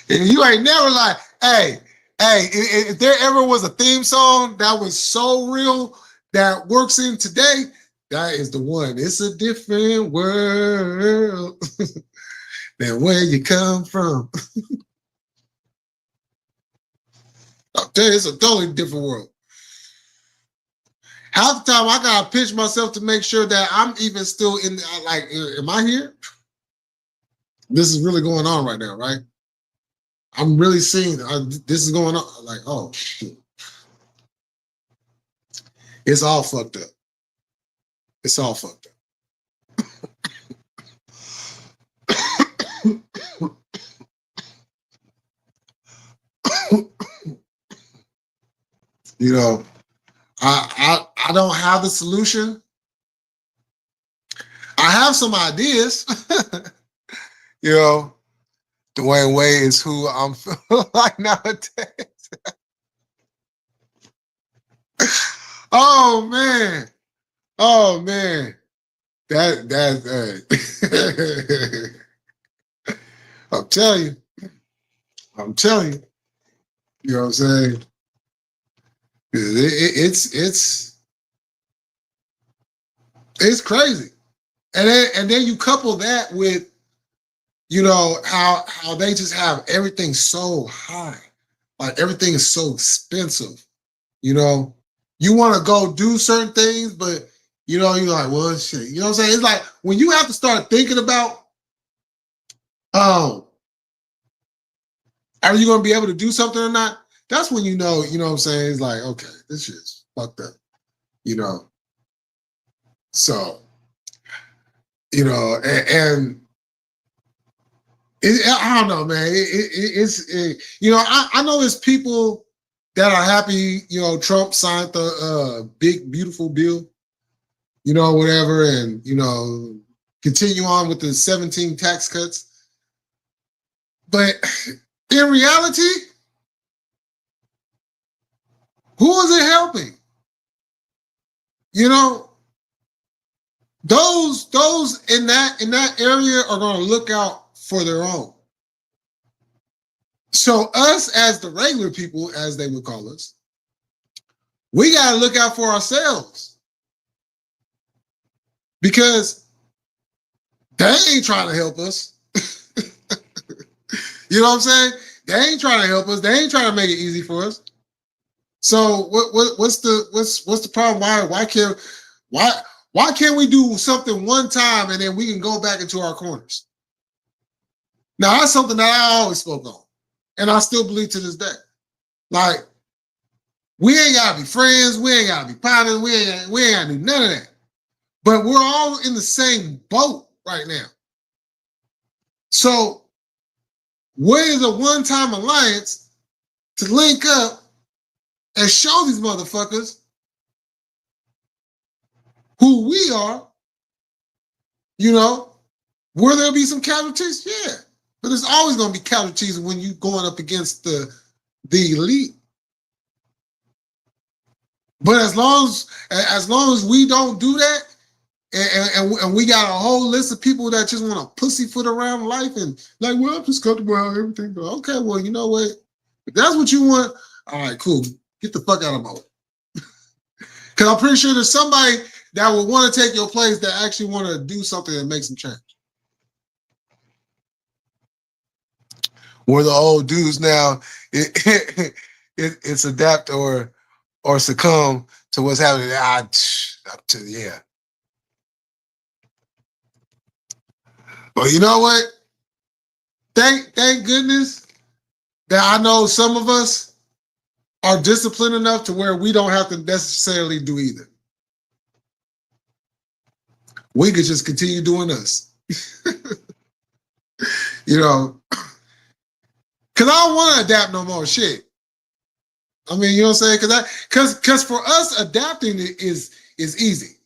You ain't never like, hey, if there ever was a theme song that was so real that works in today, that is the one. It's a different world than where you come from. I'll tell you, it's a totally different world. Half the time I gotta pitch myself to make sure that I'm even still in, like, am I here? This is really going on right now, right? I'm really seeing this is going on. Like, oh, shit. It's all fucked up. It's all fucked up. You know, I don't have the solution, I have some ideas. You know, Dwayne Wade is who I'm feeling like nowadays. Oh man. Oh man. That's I'm telling you. I'm telling you. You know what I'm saying? It's crazy. And then you couple that with, you know, how they just have everything so high. Like everything is so expensive. You know, you want to go do certain things, but you know, you're like, well, shit. You know what I'm saying? It's like when you have to start thinking about, are you gonna be able to do something or not? That's when you know what I'm saying? It's like, okay, this shit's fucked up, you know. So, you know, and I don't know, man. You know, I know there's people that are happy, you know, Trump signed the big, beautiful bill, you know, whatever, and, you know, continue on with the 17 tax cuts. But in reality, who is it helping? You know, those in that area are going to look out for their own. So us as the regular people, as they would call us, we got to look out for ourselves because they ain't trying to help us. You know what I'm saying? They ain't trying to help us. They ain't trying to make it easy for us. So what's the problem? Why can't we do something one time and then we can go back into our corners? Now that's something that I always spoke on, and I still believe to this day. Like, we ain't gotta be friends, we ain't gotta be partners, we ain't gotta do none of that. But we're all in the same boat right now. So, what is a one-time alliance to link up and show these motherfuckers who we are? You know, will there be some casualties? Yeah. But there's always going to be casualties when you're going up against the elite. But as long as we don't do that, and we got a whole list of people that just want to pussyfoot around life and like, well, I'm just comfortable how everything goes. Okay, well, you know what? If that's what you want, all right, cool. Get the fuck out of my way. Because I'm pretty sure there's somebody that will want to take your place that actually want to do something that makes some change. We're the old dudes now. It's adapt or succumb to what's happening. Yeah. But you know what? Thank goodness that I know some of us are disciplined enough to where we don't have to necessarily do either. We could just continue doing us. You know, because I don't want to adapt no more shit. I mean, you know what I'm saying? Because for us, adapting is easy.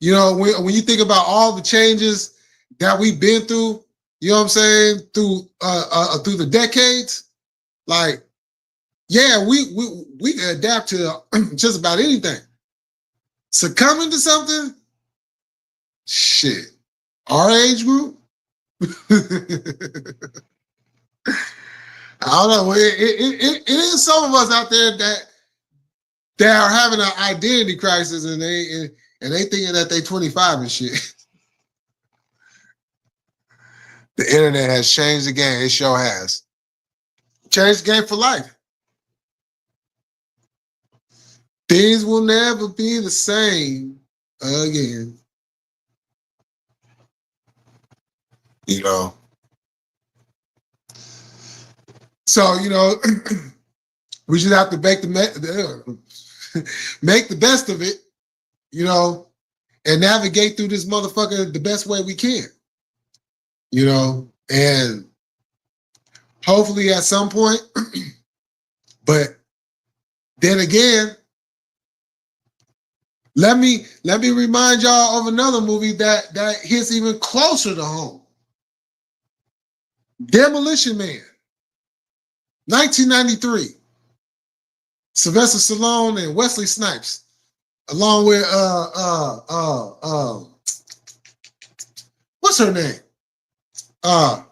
You know, when you think about all the changes that we've been through, you know what I'm saying, through the decades, like, yeah, we can adapt to just about anything. Succumbing to something, shit. Our age group, I don't know. It is some of us out there that are having an identity crisis and they thinking that they 25 and shit. The internet has changed the game. It sure has. Changed the game for life. Things will never be the same again. You know. So, you know, we just have to make the best of it, you know, and navigate through this motherfucker the best way we can. You know, and hopefully at some point, but then again, Let me remind y'all of another movie that hits even closer to home. Demolition Man, 1993. Sylvester Stallone and Wesley Snipes, along with what's her name? I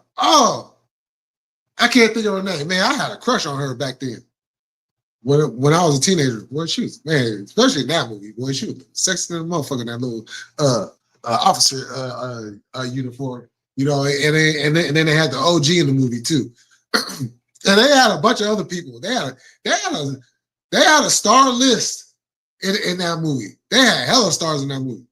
can't think of her name. Man, I had a crush on her back then. When I was a teenager, boy, she was, man, especially in that movie, boy, she was sexy than a motherfucker in that little officer uniform, you know, and then they had the OG in the movie too. And they had a bunch of other people. They had a star list in that movie. They had hella stars in that movie.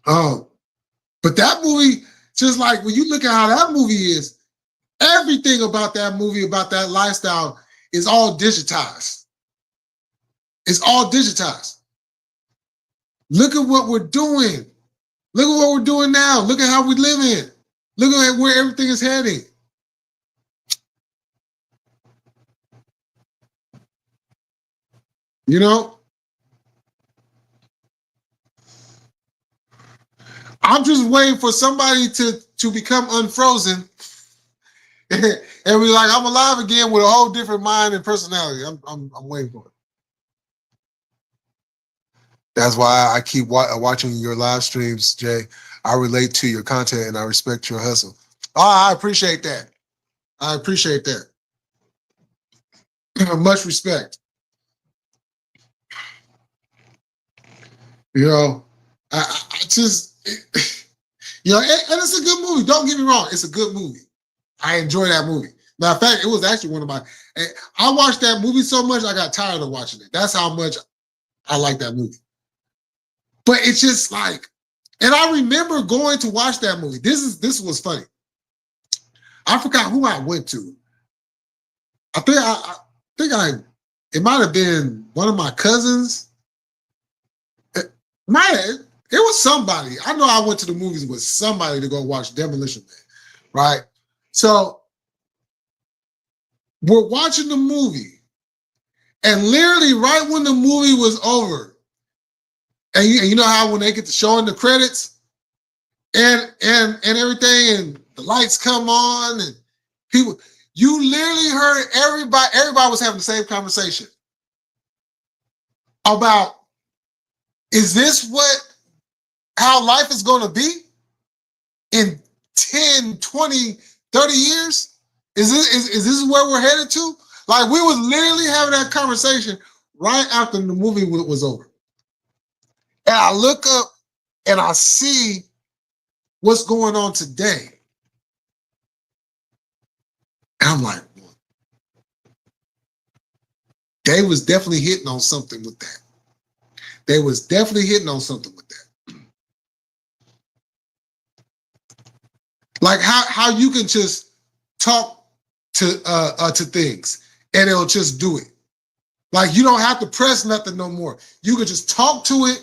But that movie, just like when you look at how that movie is, everything about that movie, about that lifestyle, is all digitized. It's all digitized. Look at what we're doing. Look at what we're doing now. Look at how we live in. Look at where everything is heading. You know? I'm just waiting for somebody to become unfrozen and be like, I'm alive again with a whole different mind and personality. I'm waiting for it. That's why I keep watching your live streams, Jay. I relate to your content and I respect your hustle. Oh, I appreciate that. I appreciate that. Much respect. You know, I just, you know, and it's a good movie. Don't get me wrong. It's a good movie. I enjoy that movie. Matter of fact, it was actually one of my, I watched that movie so much, I got tired of watching it. That's how much I like that movie. But it's just like, and I remember going to watch that movie. This was funny. I forgot who I went to. I think it might have been one of my cousins. It was somebody. I know I went to the movies with somebody to go watch Demolition Man, right? So we're watching the movie, and literally right when the movie was over, and you know how when they get to showing the credits and everything, and the lights come on, and people, you literally heard everybody was having the same conversation about, is this how life is going to be in 10, 20, 30 years? Is this where we're headed to? Like, we was literally having that conversation right after the movie was over. And I look up and I see what's going on today. And I'm like, they was definitely hitting on something with that. They was definitely hitting on something with that. Like how you can just talk to things and it'll just do it. Like, you don't have to press nothing no more. You can just talk to it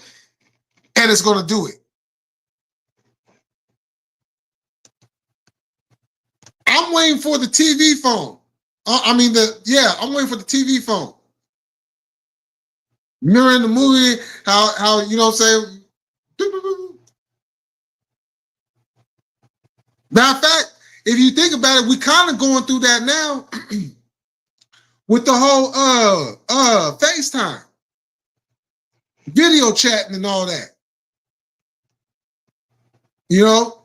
and it's going to do it. I'm waiting for the TV phone. I'm waiting for the TV phone. Remember in the movie how you know what I'm saying? Matter of fact, if you think about it, we kind of going through that now with the whole FaceTime, video chatting and all that. You know,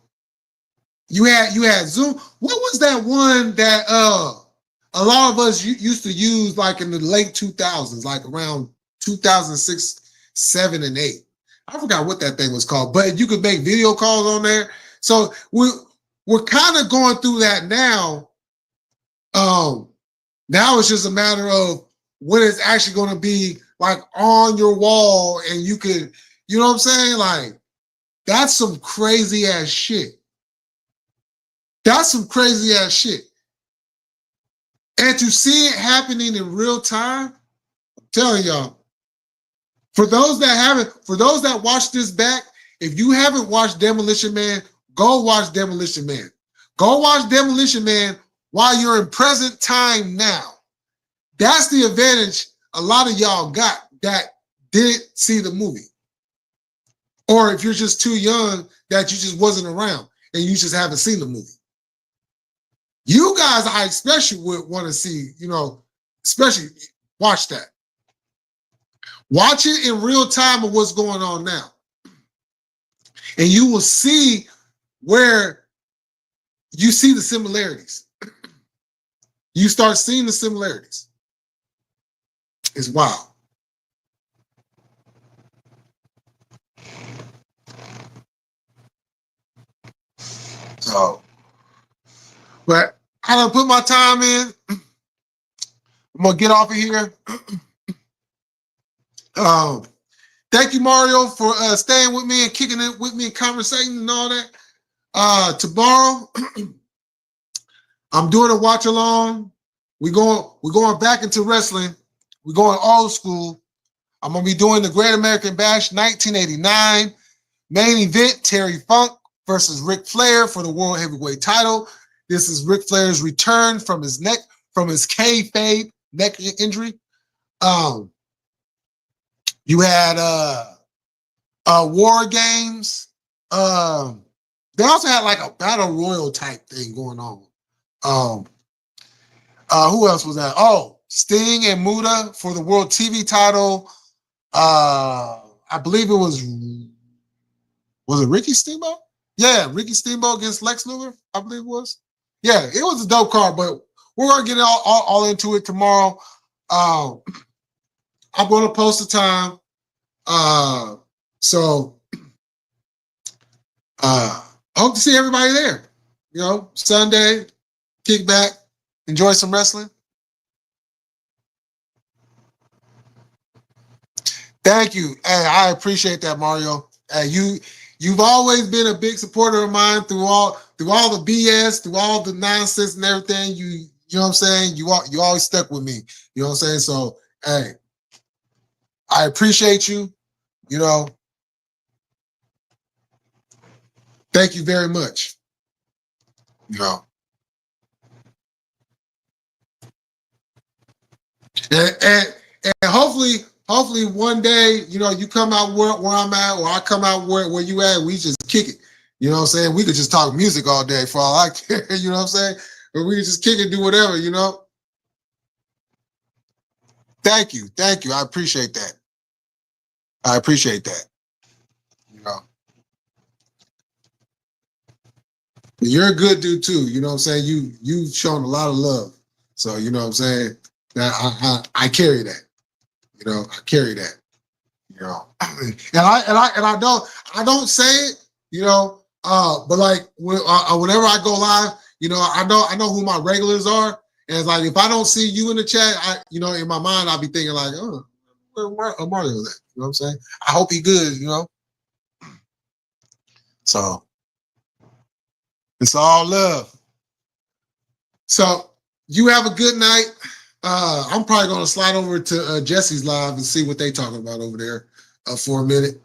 you had Zoom. What was that one that a lot of us used to use like in the late 2000s, like around 2006, 7, and 8? I forgot what that thing was called, but you could make video calls on there. So we're kind of going through that now. Now it's just a matter of when it's actually going to be like on your wall and you could, you know what I'm saying? Like, that's some crazy ass shit. That's some crazy ass shit. And to see it happening in real time, I'm telling y'all, for those that watch this back, if you haven't watched Demolition Man, go watch Demolition Man. Go watch Demolition Man while you're in present time now. That's the advantage a lot of y'all got that didn't see the movie. Or if you're just too young that you just wasn't around and you just haven't seen the movie. You guys, I especially would want to see, you know, especially watch that. Watch it in real time of what's going on now. And you will see where you see the similarities. You start seeing the similarities. It's wild. So, but I done put my time in. I'm gonna get off of here. Thank you, Mario, for staying with me and kicking it with me and conversating and all that. Tomorrow, I'm doing a watch along. We're going back into wrestling. We're going old school. I'm gonna be doing the Great American Bash 1989 main event. Terry Funk versus Ric Flair for the World Heavyweight title. This is Ric Flair's return from his kayfabe neck injury. You had War Games. They also had like a battle royal type thing going on. Who else was that? Oh, Sting and Muta for the World TV title. I believe it was it Ricky Steamboat? Yeah, Ricky Steamboat against Lex Luger, I believe it was. Yeah, it was a dope card, but we're gonna get all into it tomorrow. I'm gonna post the time. So I hope to see everybody there. You know, Sunday, kick back, enjoy some wrestling. Thank you. Hey, I appreciate that, Mario. Hey, you've always been a big supporter of mine through all the BS, through all the nonsense and everything. You know what I'm saying? You always stuck with me. You know what I'm saying? So, hey, I appreciate you. You know, thank you very much. You know, and hopefully one day, you know, you come out where I'm at, or I come out where you at. We just kick it. You know what I'm saying? We could just talk music all day for all I care. You know what I'm saying? Or we could just kick it, do whatever. You know. Thank you. I appreciate that. You know, you're a good dude too. You know what I'm saying? You've shown a lot of love. So you know what I'm saying? That I carry that. You know, I carry that. You know, and I don't say it. You know, but like whenever I go live, you know, I know who my regulars are, and it's like if I don't see you in the chat, you know, in my mind I'll be thinking like, oh, where Mario's at? You know what I'm saying? I hope he good. You know, so it's all love. So you have a good night. I'm probably going to slide over to Jesse's live and see what they talking about over there for a minute.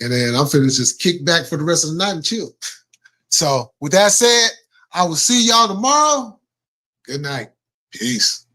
And then I'm finna just kick back for the rest of the night and chill. So with that said, I will see y'all tomorrow. Good night. Peace.